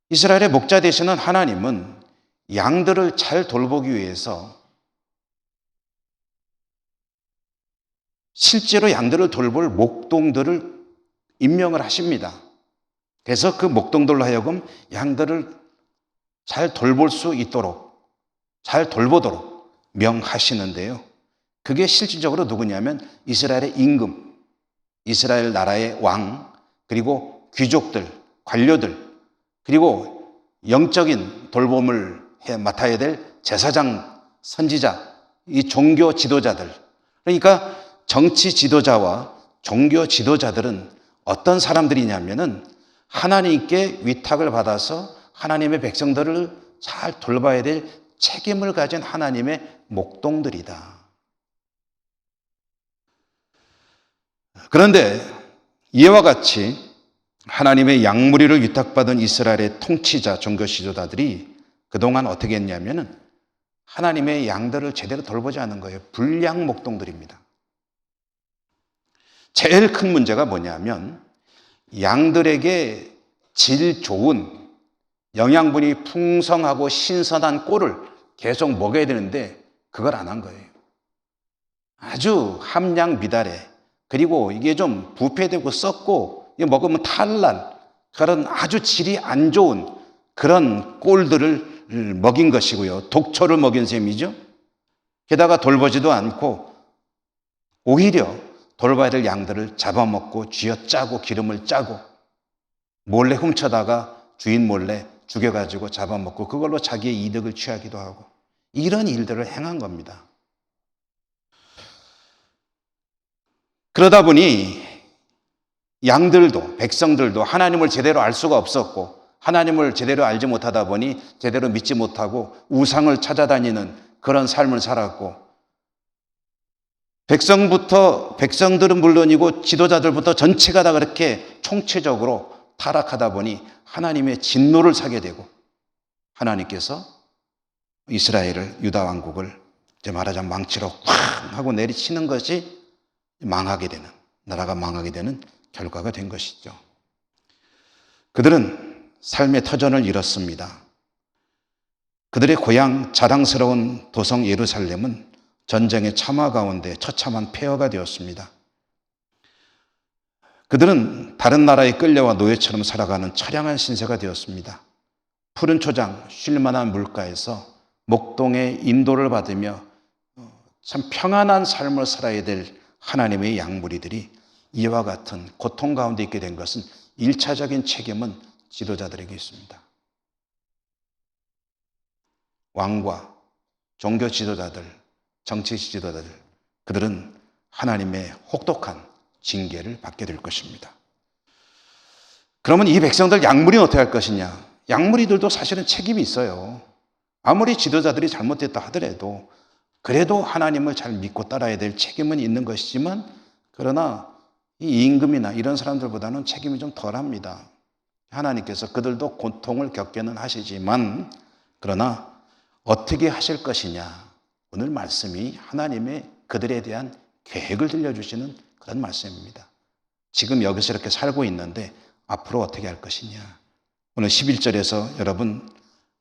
이스라엘의 목자 되시는 하나님은 양들을 잘 돌보기 위해서 실제로 양들을 돌볼 목동들을 임명을 하십니다. 그래서 그 목동들로 하여금 양들을 잘 돌볼 수 있도록, 잘 돌보도록 명하시는데요. 그게 실질적으로 누구냐면 이스라엘의 임금, 이스라엘 나라의 왕, 그리고 귀족들, 관료들, 그리고 영적인 돌봄을 맡아야 될 제사장, 선지자, 이 종교 지도자들. 그러니까 정치 지도자와 종교 지도자들은 어떤 사람들이냐면은 하나님께 위탁을 받아서 하나님의 백성들을 잘 돌봐야 될 책임을 가진 하나님의 목동들이다. 그런데 이와 같이 하나님의 양무리를 위탁받은 이스라엘의 통치자, 종교 지도자들이 그동안 어떻게 했냐면은 하나님의 양들을 제대로 돌보지 않은 거예요. 불량 목동들입니다. 제일 큰 문제가 뭐냐면 양들에게 질 좋은 영양분이 풍성하고 신선한 꼴을 계속 먹여야 되는데 그걸 안 한 거예요. 아주 함량 미달해, 그리고 이게 좀 부패되고 썩고 먹으면 탈날, 그런 아주 질이 안 좋은 그런 꼴들을 먹인 것이고요. 독초를 먹인 셈이죠. 게다가 돌보지도 않고 오히려 돌봐야 될 양들을 잡아먹고 쥐어짜고 기름을 짜고 몰래 훔쳐다가 주인 몰래 죽여가지고 잡아먹고 그걸로 자기의 이득을 취하기도 하고 이런 일들을 행한 겁니다. 그러다 보니 양들도 백성들도 하나님을 제대로 알 수가 없었고 하나님을 제대로 알지 못하다 보니 제대로 믿지 못하고 우상을 찾아다니는 그런 삶을 살았고 백성들은 물론이고 지도자들부터 전체가 다 그렇게 총체적으로 타락하다 보니 하나님의 진노를 사게 되고 하나님께서 이스라엘을 유다 왕국을 이제 말하자면 망치로 쾅 하고 내리치는 것이 망하게 되는, 나라가 망하게 되는 결과가 된 것이죠. 그들은 삶의 터전을 잃었습니다. 그들의 고향 자랑스러운 도성 예루살렘은 전쟁의 참화 가운데 처참한 폐허가 되었습니다. 그들은 다른 나라에 끌려와 노예처럼 살아가는 처량한 신세가 되었습니다. 푸른 초장, 쉴만한 물가에서 목동의 인도를 받으며 참 평안한 삶을 살아야 될 하나님의 양무리들이 이와 같은 고통 가운데 있게 된 것은 1차적인 책임은 지도자들에게 있습니다. 왕과 종교 지도자들, 정치 지도자들, 그들은 하나님의 혹독한 징계를 받게 될 것입니다. 그러면 이 백성들 양무리는 어떻게 할 것이냐? 양무리들도 사실은 책임이 있어요. 아무리 지도자들이 잘못됐다 하더라도 그래도 하나님을 잘 믿고 따라야 될 책임은 있는 것이지만 그러나 이 임금이나 이런 사람들보다는 책임이 좀 덜합니다. 하나님께서 그들도 고통을 겪게는 하시지만 그러나 어떻게 하실 것이냐? 오늘 말씀이 하나님의 그들에 대한 계획을 들려주시는 그런 말씀입니다. 지금 여기서 이렇게 살고 있는데 앞으로 어떻게 할 것이냐? 오늘 11절에서 여러분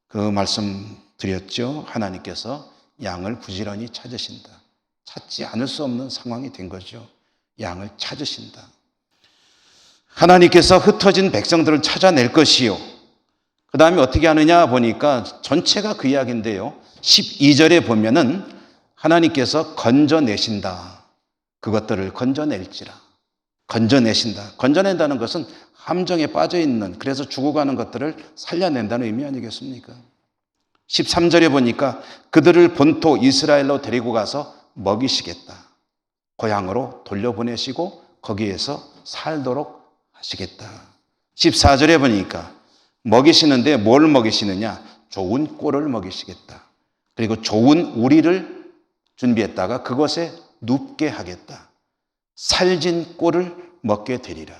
그 말씀 드렸죠? 하나님께서 양을 부지런히 찾으신다. 찾지 않을 수 없는 상황이 된 거죠. 양을 찾으신다. 하나님께서 흩어진 백성들을 찾아낼 것이요. 그 다음에 어떻게 하느냐 보니까 전체가 그 이야기인데요. 12절에 보면은 하나님께서 건져내신다. 그것들을 건져낼지라. 건져내신다. 건져낸다는 것은 함정에 빠져있는, 그래서 죽어가는 것들을 살려낸다는 의미 아니겠습니까? 13절에 보니까 그들을 본토 이스라엘로 데리고 가서 먹이시겠다. 고향으로 돌려보내시고 거기에서 살도록 하시겠다. 14절에 보니까 먹이시는데 뭘 먹이시느냐? 좋은 꼴을 먹이시겠다. 그리고 좋은 우리를 준비했다가 그것에 눕게 하겠다. 살진 꼴을 먹게 되리라.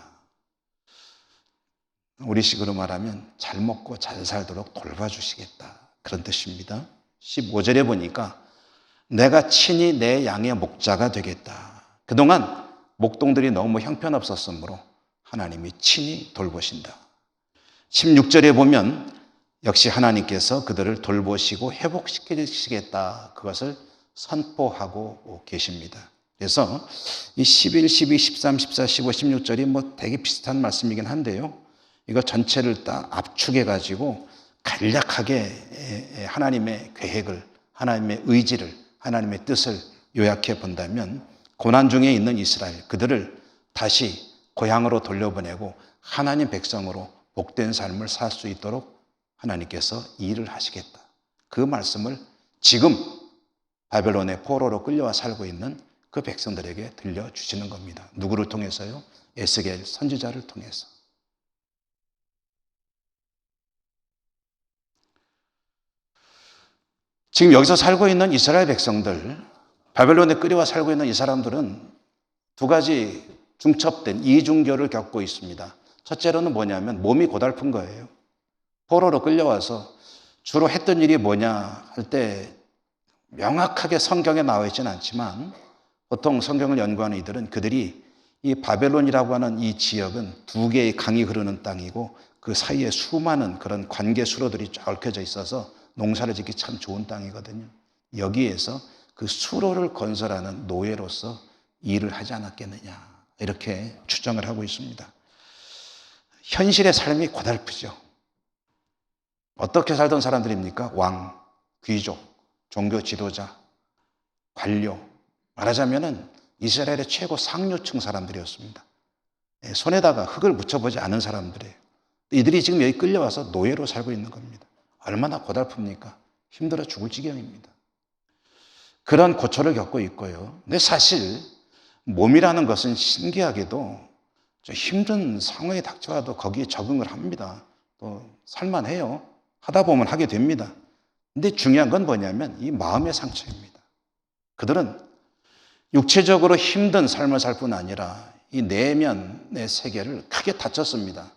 우리식으로 말하면 잘 먹고 잘 살도록 돌봐주시겠다. 그런 뜻입니다. 15절에 보니까 내가 친히 내 양의 목자가 되겠다. 그동안 목동들이 너무 형편없었으므로 하나님이 친히 돌보신다. 16절에 보면 역시 하나님께서 그들을 돌보시고 회복시키시겠다, 그것을 선포하고 계십니다. 그래서 이 11, 12, 13, 14, 15, 16절이 뭐 되게 비슷한 말씀이긴 한데요, 이거 전체를 딱 압축해 가지고 간략하게 하나님의 계획을, 하나님의 의지를, 하나님의 뜻을 요약해 본다면, 고난 중에 있는 이스라엘, 그들을 다시 고향으로 돌려보내고 하나님 백성으로 복된 삶을 살 수 있도록 하나님께서 일을 하시겠다, 그 말씀을 지금 바벨론의 포로로 끌려와 살고 있는 그 백성들에게 들려주시는 겁니다. 누구를 통해서요? 에스겔 선지자를 통해서. 지금 여기서 살고 있는 이스라엘 백성들, 바벨론에 끌려와 살고 있는 이 사람들은 두 가지 중첩된 이중교를 겪고 있습니다. 첫째로는 뭐냐면 몸이 고달픈 거예요. 포로로 끌려와서 주로 했던 일이 뭐냐 할 때 명확하게 성경에 나와 있지는 않지만, 보통 성경을 연구하는 이들은 그들이 이 바벨론이라고 하는 이 지역은 두 개의 강이 흐르는 땅이고 그 사이에 수많은 그런 관계 수로들이 쫙 얽혀져 있어서 농사를 짓기 참 좋은 땅이거든요. 여기에서 그 수로를 건설하는 노예로서 일을 하지 않았겠느냐, 이렇게 추정을 하고 있습니다. 현실의 삶이 고달프죠. 어떻게 살던 사람들입니까? 왕, 귀족, 종교 지도자, 관료, 말하자면은 이스라엘의 최고 상류층 사람들이었습니다. 손에다가 흙을 묻혀보지 않은 사람들이에요. 이들이 지금 여기 끌려와서 노예로 살고 있는 겁니다. 얼마나 고달픕니까? 힘들어 죽을 지경입니다. 그런 고초를 겪고 있고요. 근데 사실 몸이라는 것은 신기하게도 좀 힘든 상황이 닥쳐와도 거기에 적응을 합니다. 또 살만해요. 하다 보면 하게 됩니다. 근데 중요한 건 뭐냐면 이 마음의 상처입니다. 그들은 육체적으로 힘든 삶을 살 뿐 아니라 이 내면의 세계를 크게 다쳤습니다.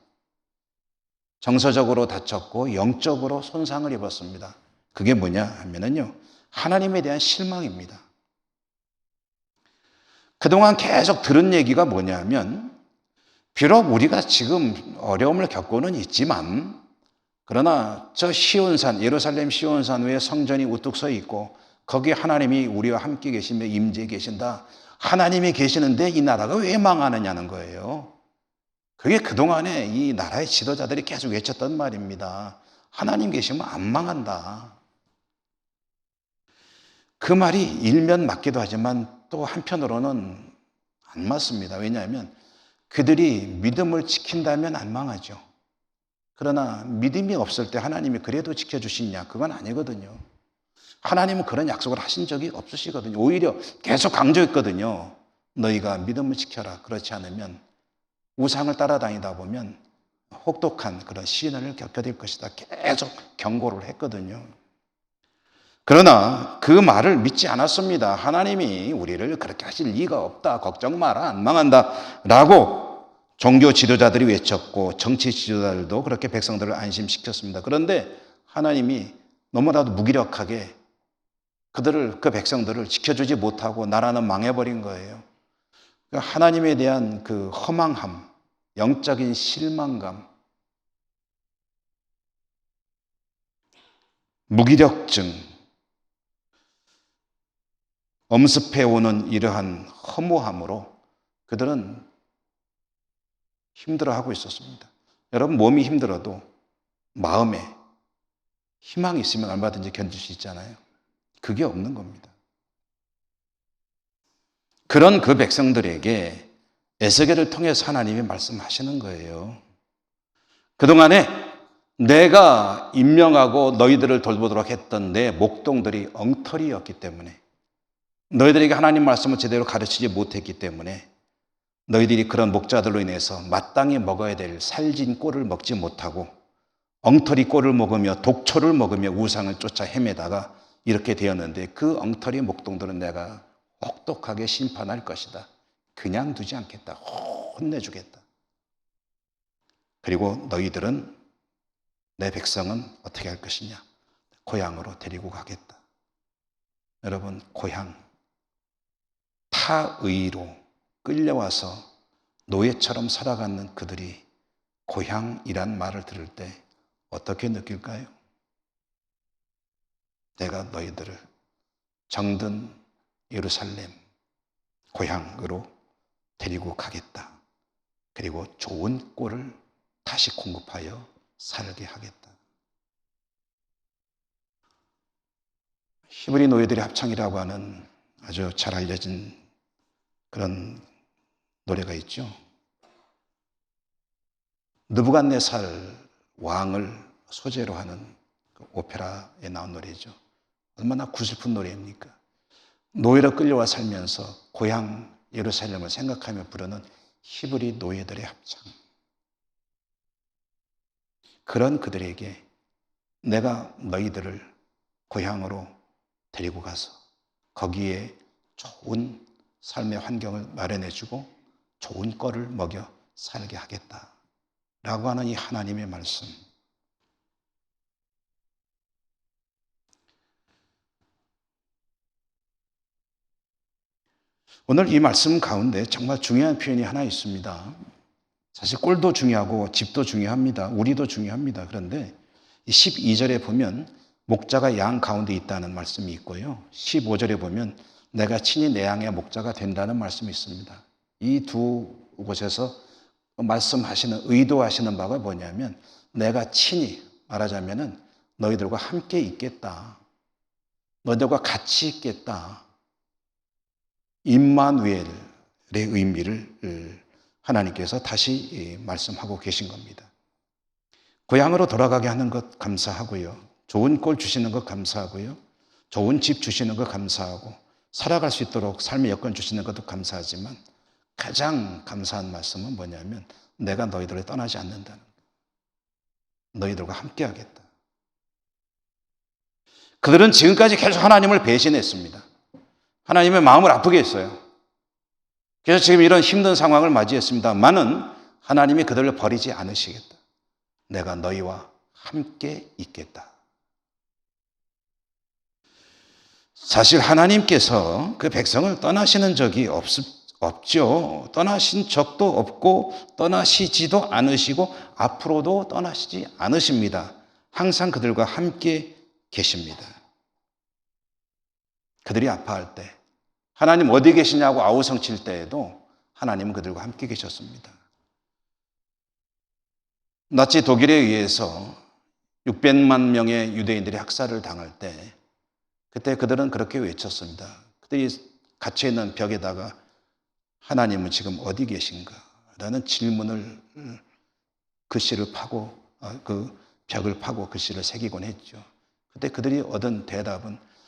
정서적으로 다쳤고 영적으로 손상을 입었습니다. 그게 뭐냐 하면은요, 하나님에 대한 실망입니다. 그동안 계속 들은 얘기가 뭐냐면, 비록 우리가 지금 어려움을 겪고는 있지만, 그러나 저 시온산, 예루살렘 시온산 위에 성전이 우뚝 서 있고 거기에 하나님이 우리와 함께 계시며 임재해 계신다. 하나님이 계시는데 이 나라가 왜 망하느냐는 거예요. 그게 그동안에 이 나라의 지도자들이 계속 외쳤던 말입니다. 하나님 계시면 안 망한다. 그 말이 일면 맞기도 하지만 또 한편으로는 안 맞습니다. 왜냐하면 그들이 믿음을 지킨다면 안 망하죠. 그러나 믿음이 없을 때 하나님이 그래도 지켜주시냐? 그건 아니거든요. 하나님은 그런 약속을 하신 적이 없으시거든요. 오히려 계속 강조했거든요. 너희가 믿음을 지켜라. 그렇지 않으면 우상을 따라다니다 보면 혹독한 그런 시련을 겪게 될 것이다. 계속 경고를 했거든요. 그러나 그 말을 믿지 않았습니다. 하나님이 우리를 그렇게 하실 리가 없다. 걱정 마라. 안 망한다. 라고 종교 지도자들이 외쳤고 정치 지도자들도 그렇게 백성들을 안심시켰습니다. 그런데 하나님이 너무나도 무기력하게 그 백성들을 지켜주지 못하고 나라는 망해버린 거예요. 하나님에 대한 그 허망함, 영적인 실망감, 무기력증, 엄습해오는 이러한 허무함으로 그들은 힘들어하고 있었습니다. 여러분, 몸이 힘들어도 마음에 희망이 있으면 얼마든지 견딜 수 있잖아요. 그게 없는 겁니다. 그런 그 백성들에게 에스겔을 통해서 하나님이 말씀하시는 거예요. 그동안에 내가 임명하고 너희들을 돌보도록 했던 내 목동들이 엉터리였기 때문에, 너희들에게 하나님 말씀을 제대로 가르치지 못했기 때문에 너희들이 그런 목자들로 인해서 마땅히 먹어야 될 살진 꼴을 먹지 못하고 엉터리 꼴을 먹으며 독초를 먹으며 우상을 쫓아 헤매다가 이렇게 되었는데, 그 엉터리 목동들은 내가 혹독하게 심판할 것이다. 그냥 두지 않겠다. 혼내주겠다. 그리고 너희들은, 내 백성은 어떻게 할 것이냐? 고향으로 데리고 가겠다. 여러분, 고향, 타의로 끌려와서 노예처럼 살아가는 그들이 고향이란 말을 들을 때 어떻게 느낄까요? 내가 너희들을 정든 예루살렘 고향으로 데리고 가겠다. 그리고 좋은 꼴을 다시 공급하여 살게 하겠다. 히브리 노예들의 합창이라고 하는 아주 잘 알려진 그런 노래가 있죠. 느부갓네살 왕을 소재로 하는 그 오페라에 나온 노래죠. 얼마나 구슬픈 노래입니까? 노예로 끌려와 살면서 고향 예루살렘을 생각하며 부르는 히브리 노예들의 합창. 그런 그들에게 내가 너희들을 고향으로 데리고 가서 거기에 좋은 삶의 환경을 마련해주고 좋은 꼴을 먹여 살게 하겠다라고 하는 이 하나님의 말씀. 오늘 이 말씀 가운데 정말 중요한 표현이 하나 있습니다. 사실 꼴도 중요하고 집도 중요합니다. 우리도 중요합니다. 그런데 12절에 보면 목자가 양 가운데 있다는 말씀이 있고요. 15절에 보면 내가 친히 내 양의 목자가 된다는 말씀이 있습니다. 이 두 곳에서 말씀하시는, 의도하시는 바가 뭐냐면 내가 친히, 말하자면은 너희들과 함께 있겠다. 너희들과 같이 있겠다. 임마누엘의 의미를 하나님께서 다시 말씀하고 계신 겁니다. 고향으로 돌아가게 하는 것 감사하고요. 좋은 꼴 주시는 것 감사하고요. 좋은 집 주시는 것 감사하고 살아갈 수 있도록 삶의 여건 주시는 것도 감사하지만 가장 감사한 말씀은 뭐냐면 내가 너희들을 떠나지 않는다는 것. 너희들과 함께 하겠다. 그들은 지금까지 계속 하나님을 배신했습니다. 하나님의 마음을 아프게 했어요. 그래서 지금 이런 힘든 상황을 맞이했습니다만은 하나님이 그들을 버리지 않으시겠다. 내가 너희와 함께 있겠다. 사실 하나님께서 그 백성을 떠나시는 적이 없죠. 떠나신 적도 없고 떠나시지도 않으시고 앞으로도 떠나시지 않으십니다. 항상 그들과 함께 계십니다. 그들이 아파할 때, 하나님 어디 계시냐고 아우성칠 때에도 하나님은 그들과 함께 계셨습니다. 나치 독일에 의해서 600만 명의 유대인들이 학살을 당할 때 그때 그들은 그렇게 외쳤습니다. 그들이 갇혀있는 벽에다가 하나님은 지금 어디 계신가? 라는 질문을 글씨를 파고 그 벽을 파고 글씨를 새기곤 했죠. 그때 그들이 얻은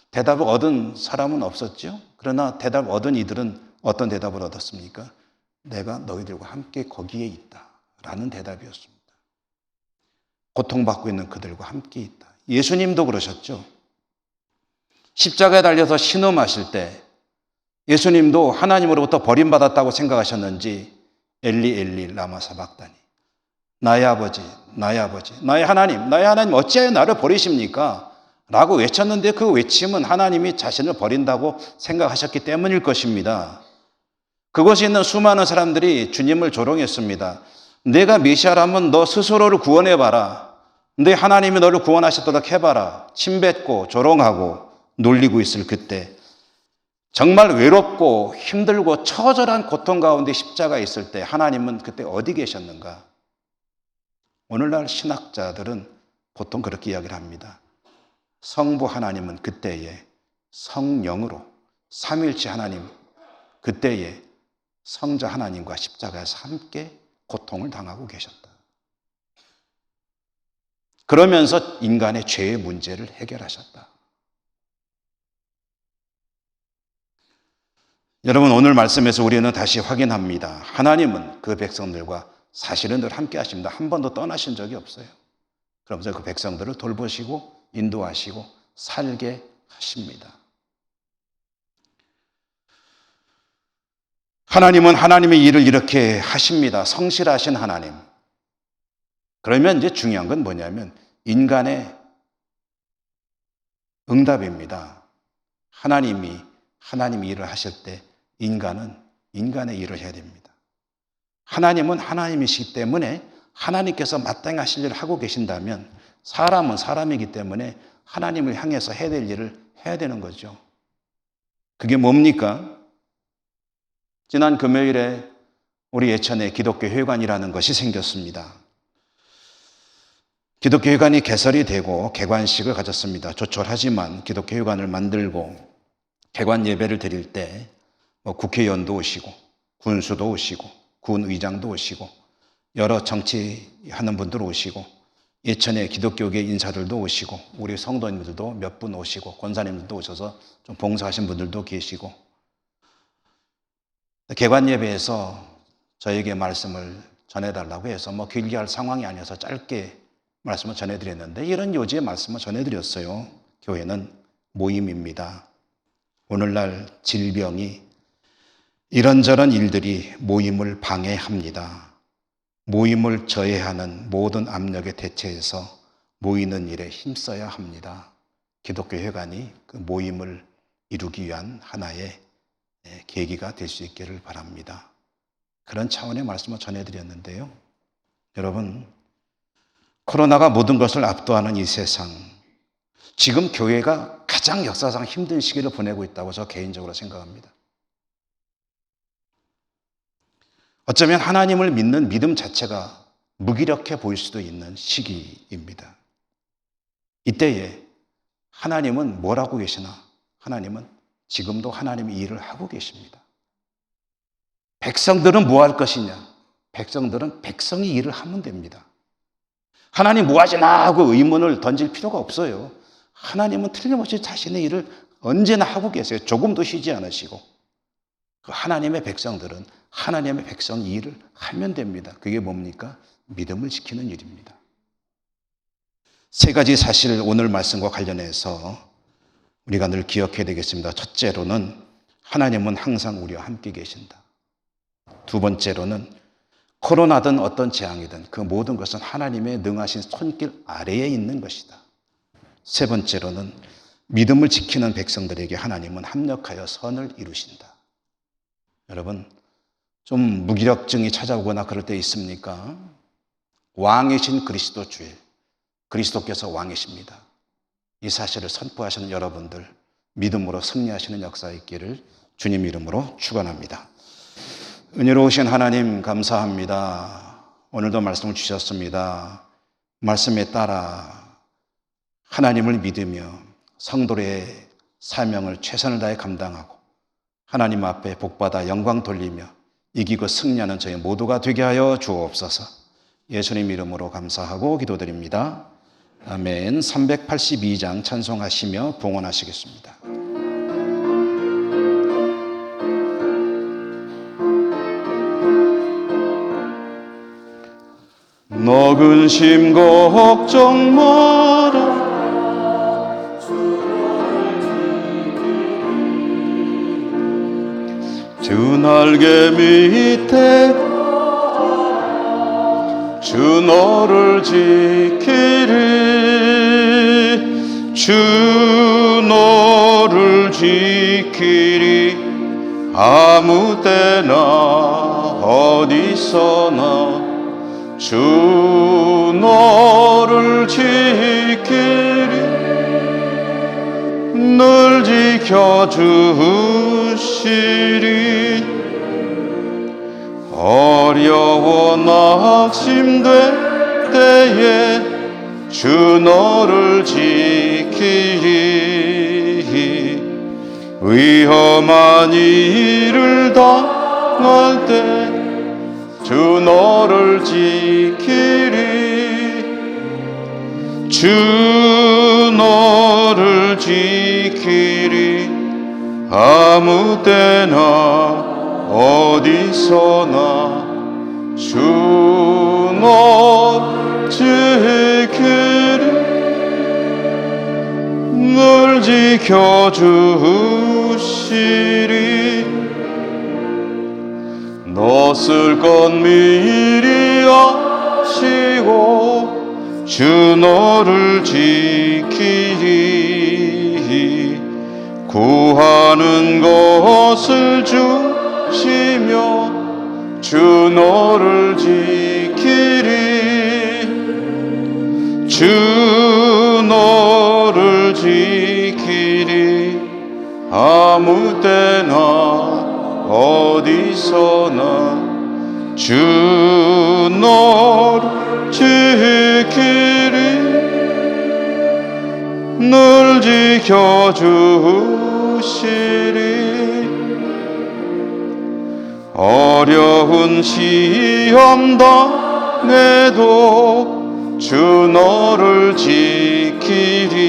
대답을 얻은 사람은 없었죠. 그러나 대답을 얻은 이들은 어떤 대답을 얻었습니까? 내가 너희들과 함께 거기에 있다 라는 대답이었습니다. 고통받고 있는 그들과 함께 있다. 예수님도 그러셨죠. 십자가에 달려서 신음하실 때 예수님도 하나님으로부터 버림받았다고 생각하셨는지 엘리 엘리 라마 사박다니, 나의 아버지 나의 아버지 나의 하나님 어찌하여 나를 버리십니까? 라고 외쳤는데 그 외침은 하나님이 자신을 버린다고 생각하셨기 때문일 것입니다. 그곳에 있는 수많은 사람들이 주님을 조롱했습니다. 내가 메시아라면 너 스스로를 구원해봐라. 내 하나님이 너를 구원하시도록 해봐라. 침뱉고 조롱하고 놀리고 있을 그때, 정말 외롭고 힘들고 처절한 고통 가운데 십자가에 있을 때 하나님은 그때 어디 계셨는가? 오늘날 신학자들은 보통 그렇게 이야기를 합니다. 성부 하나님은 그때에 성령으로, 삼위일체 하나님 그때에 성자 하나님과 십자가에서 함께 고통을 당하고 계셨다. 그러면서 인간의 죄의 문제를 해결하셨다. 여러분, 오늘 말씀에서 우리는 다시 확인합니다. 하나님은 그 백성들과 사실은 늘 함께 하십니다. 한 번도 떠나신 적이 없어요. 그러면서 그 백성들을 돌보시고 인도하시고 살게 하십니다. 하나님은 하나님의 일을 이렇게 하십니다. 성실하신 하나님. 그러면 이제 중요한 건 뭐냐면 인간의 응답입니다. 하나님이 일을 하실 때 인간은 인간의 일을 해야 됩니다. 하나님은 하나님이시기 때문에 하나님께서 마땅히 하실 일을 하고 계신다면 사람은 사람이기 때문에 하나님을 향해서 해야 될 일을 해야 되는 거죠. 그게 뭡니까? 지난 금요일에 우리 예천에 기독교 회관이라는 것이 생겼습니다. 기독교 회관이 개설이 되고 개관식을 가졌습니다. 조촐하지만 기독교 회관을 만들고 개관 예배를 드릴 때 국회의원도 오시고 군수도 오시고 군의장도 오시고 여러 정치하는 분들 오시고 예천의 기독교계 인사들도 오시고 우리 성도님들도 몇 분 오시고 권사님들도 오셔서 좀 봉사하신 분들도 계시고 개관 예배에서 저에게 말씀을 전해달라고 해서 길게 할 상황이 아니어서 짧게 말씀을 전해드렸는데 이런 요지의 말씀을 전해드렸어요. 교회는 모임입니다. 오늘날 질병이 이런저런 일들이 모임을 방해합니다. 모임을 저해하는 모든 압력에 대처해서 모이는 일에 힘써야 합니다. 기독교 회관이 그 모임을 이루기 위한 하나의 계기가 될 수 있기를 바랍니다. 그런 차원의 말씀을 전해드렸는데요. 여러분, 코로나가 모든 것을 압도하는 이 세상, 지금 교회가 가장 역사상 힘든 시기를 보내고 있다고 저 개인적으로 생각합니다. 어쩌면 하나님을 믿는 믿음 자체가 무기력해 보일 수도 있는 시기입니다. 이때에 하나님은 뭘 하고 계시나? 하나님은 지금도 하나님의 일을 하고 계십니다. 백성들은 뭐 할 것이냐? 백성들은 백성이 일을 하면 됩니다. 하나님 뭐 하시나 하고 의문을 던질 필요가 없어요. 하나님은 틀림없이 자신의 일을 언제나 하고 계세요. 조금도 쉬지 않으시고. 그 하나님의 백성들은 하나님의 백성 일을 하면 됩니다. 그게 뭡니까? 믿음을 지키는 일입니다. 세 가지 사실을 오늘 말씀과 관련해서 우리가 늘 기억해야 되겠습니다. 첫째로는 하나님은 항상 우리와 함께 계신다. 두 번째로는 코로나든 어떤 재앙이든 그 모든 것은 하나님의 능하신 손길 아래에 있는 것이다. 세 번째로는 믿음을 지키는 백성들에게 하나님은 합력하여 선을 이루신다. 여러분, 좀 무기력증이 찾아오거나 그럴 때 있습니까? 왕이신 그리스도 주일, 그리스도께서 왕이십니다. 이 사실을 선포하시는 여러분들, 믿음으로 승리하시는 역사 있기를 주님 이름으로 축원합니다. 은혜로우신 하나님 감사합니다. 오늘도 말씀을 주셨습니다. 말씀에 따라 하나님을 믿으며 성도의 사명을 최선을 다해 감당하고 하나님 앞에 복받아 영광 돌리며 이기고 승리하는 저희 모두가 되게 하여 주옵소서. 예수님 이름으로 감사하고 기도드립니다. 아멘. 382장 찬송하시며 봉헌하시겠습니다. 너 근심 걱정 마라. 주 날개 밑에 주 너를 지키리. 주 너를 지키리. 아무 때나 어디서나 주 너를 지키리. 늘 지켜주시리. 어려워 낙심될 때에 주 너를 지키리. 위험한 일을 당할 때 주 너를 지키리. 주 너를 지키리. 아무 때나 어디서나 주 너를 지키리. 늘 지켜주시리. 너 쓸 것 미리 아시고 주 너를 지키리. 구하는 것을 주시며 주 너를 지키리. 주 너를 지키리 아무 때나 어디서나 주 너를 지키리 늘 지켜주시리 어려운 시험 당해도 주 너를 지키리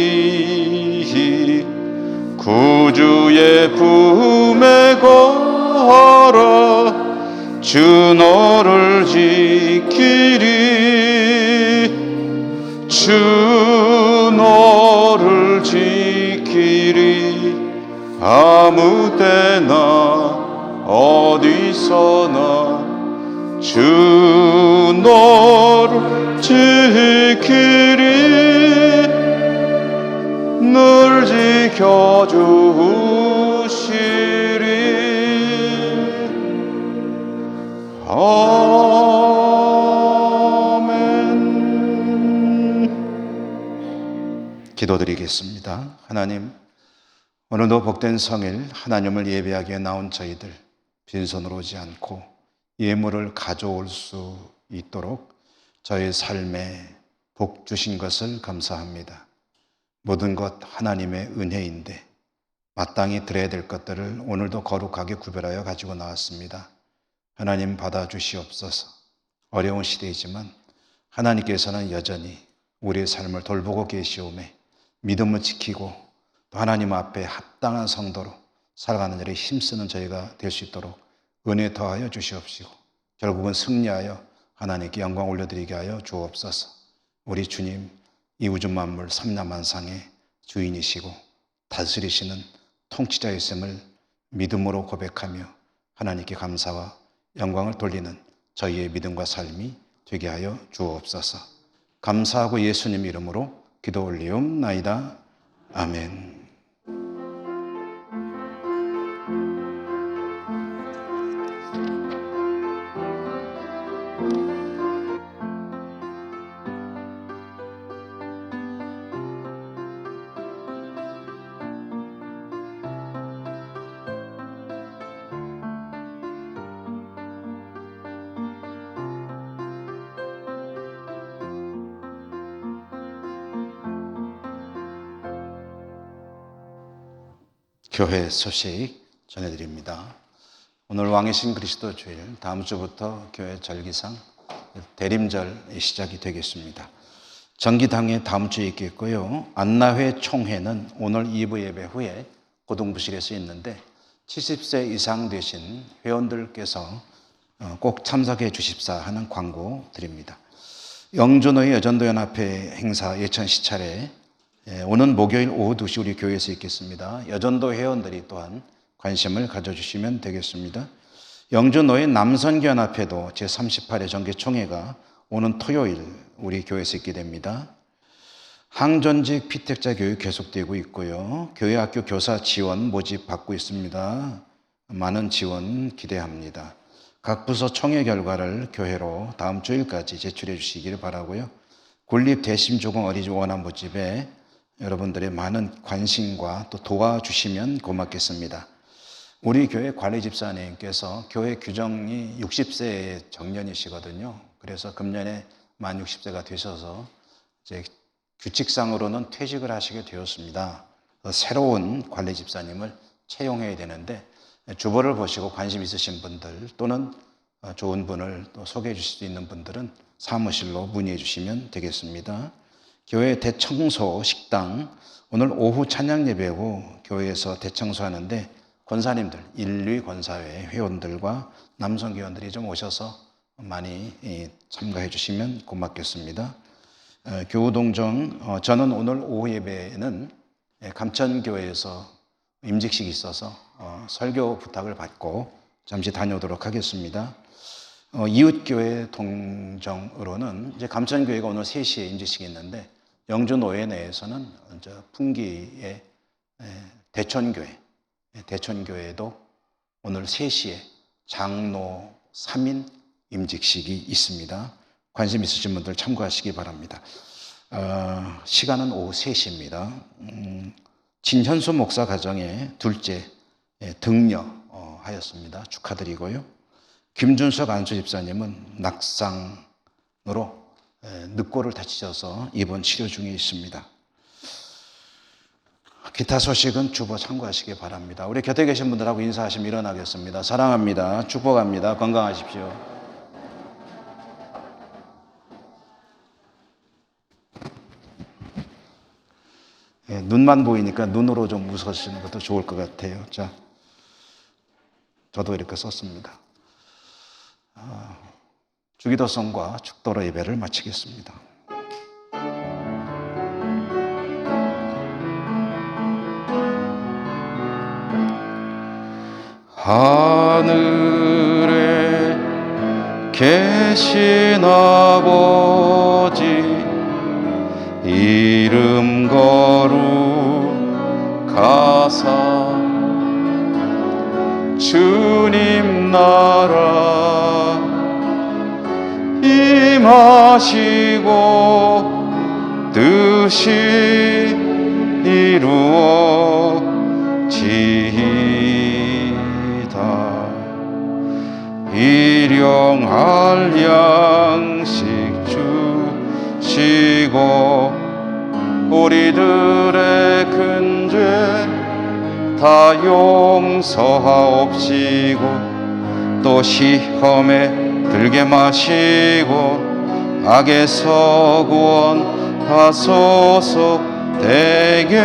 구주의 품에 걸어 주 너를 지키리 주 너를 지키리 아무 때나 어디서나 주 너를 지키리 늘 지켜주시리 아멘. 기도드리겠습니다. 하나님, 오늘도 복된 성일 하나님을 예배하기 위해 나온 저희들 빈손으로 오지 않고 예물을 가져올 수 있도록 저희 삶에 복 주신 것을 감사합니다. 모든 것 하나님의 은혜인데 마땅히 드려야 될 것들을 오늘도 거룩하게 구별하여 가지고 나왔습니다. 하나님 받아주시옵소서. 어려운 시대이지만 하나님께서는 여전히 우리의 삶을 돌보고 계시오매 믿음을 지키고 또 하나님 앞에 합당한 성도로 살아가는 일에 힘쓰는 저희가 될 수 있도록 은혜 더하여 주시옵시고 결국은 승리하여 하나님께 영광 올려드리게 하여 주옵소서. 우리 주님, 이 우주 만물 삼라만상의 주인이시고 다스리시는 통치자이심을 믿음으로 고백하며 하나님께 감사와 영광을 돌리는 저희의 믿음과 삶이 되게 하여 주옵소서. 감사하고 예수님 이름으로 기도 올리옵나이다. 아멘. 교회 소식 전해드립니다. 오늘 왕이신 그리스도 주일, 다음 주부터 교회 절기상 대림절이 시작이 되겠습니다. 정기당회 다음 주에 있겠고요. 안나회 총회는 오늘 2부 예배 후에 고등부실에서 있는데 70세 이상 되신 회원들께서 꼭 참석해 주십사 하는 광고 드립니다. 영주노예 여전도연합회 행사 예천 시찰에 오는 목요일 오후 2시 우리 교회에서 있겠습니다. 여전도 회원들이 또한 관심을 가져주시면 되겠습니다. 영주노예 남선교연합회도 제38회 정기총회가 오는 토요일 우리 교회에서 있게 됩니다. 항전직 피택자 교육 계속되고 있고요. 교회학교 교사 지원 모집 받고 있습니다. 많은 지원 기대합니다. 각 부서 총회 결과를 교회로 다음 주일까지 제출해 주시기를 바라고요. 군립 대심조공 어린이 원화 모집에 여러분들의 많은 관심과 또 도와주시면 고맙겠습니다. 우리 교회 관리 집사님께서 교회 규정이 60세 정년이시거든요. 그래서 금년에 만 60세가 되셔서 이제 규칙상으로는 퇴직을 하시게 되었습니다. 새로운 관리 집사님을 채용해야 되는데 주보를 보시고 관심 있으신 분들 또는 좋은 분을 또 소개해 주실 수 있는 분들은 사무실로 문의해 주시면 되겠습니다. 교회 대청소 식당 오늘 오후 찬양 예배고 교회에서 대청소하는데 권사님들, 인류 권사회 회원들과 남성교원들이 좀 오셔서 많이 참가해 주시면 고맙겠습니다. 교우동정, 저는 오늘 오후 예배는 감천교회에서 임직식이 있어서 설교 부탁을 받고 잠시 다녀오도록 하겠습니다. 이웃교회 동정으로는 이제 감천교회가 오늘 3시에 임직식이 있는데 영주노회 내에서는 풍기의 대천교회도 오늘 3시에 장로 3인 임직식이 있습니다. 관심 있으신 분들 참고하시기 바랍니다. 시간은 오후 3시입니다. 진현수 목사 가정의 둘째 등려하였습니다. 축하드리고요. 김준석 안수 집사님은 낙상으로 늑골을 다치셔서 입원 치료 중에 있습니다. 기타 소식은 주보 참고하시기 바랍니다. 우리 곁에 계신 분들하고 인사하시면 일어나겠습니다. 사랑합니다. 축복합니다. 건강하십시오. 눈만 보이니까 눈으로 좀 웃으시는 것도 좋을 것 같아요. 자, 저도 이렇게 썼습니다. 주기도성과 축도로 예배를 마치겠습니다. 하늘에 계신 아버지 이름 거룩하사 주님 나라 임하시고 뜻이 이루어지이다. 일용할 양식 주시고 우리들의 큰 죄 다 용서하옵시고 또 시험에 들게 마시고 악에서 구원하소서. 대개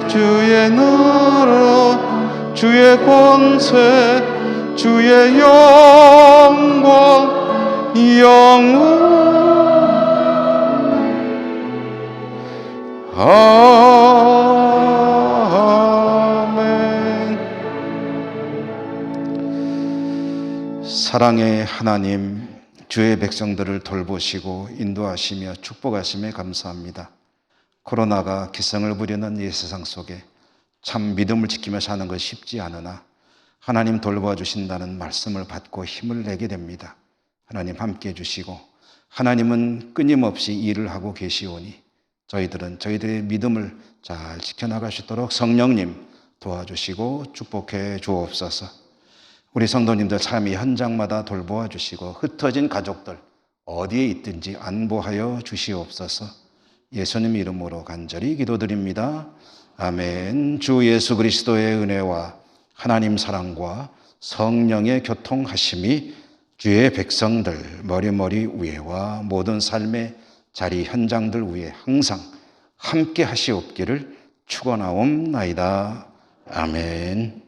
주의 나라 주의 권세 주의 영광 영원 아멘. 사랑의 하나님, 주의 백성들을 돌보시고 인도하시며 축복하심에 감사합니다. 코로나가 기승을 부리는 이 세상 속에 참 믿음을 지키며 사는 것이 쉽지 않으나 하나님 돌보아 주신다는 말씀을 받고 힘을 내게 됩니다. 하나님 함께 해주시고 하나님은 끊임없이 일을 하고 계시오니 저희들은 저희들의 믿음을 잘 지켜나갈 수 있도록 성령님 도와주시고 축복해 주옵소서. 우리 성도님들 삶의 현장마다 돌보아 주시고 흩어진 가족들 어디에 있든지 안보하여 주시옵소서. 예수님 이름으로 간절히 기도드립니다. 아멘. 주 예수 그리스도의 은혜와 하나님 사랑과 성령의 교통하심이 주의 백성들 머리머리 위에와 모든 삶의 자리 현장들 위에 항상 함께 하시옵기를 축원하옵나이다. 아멘.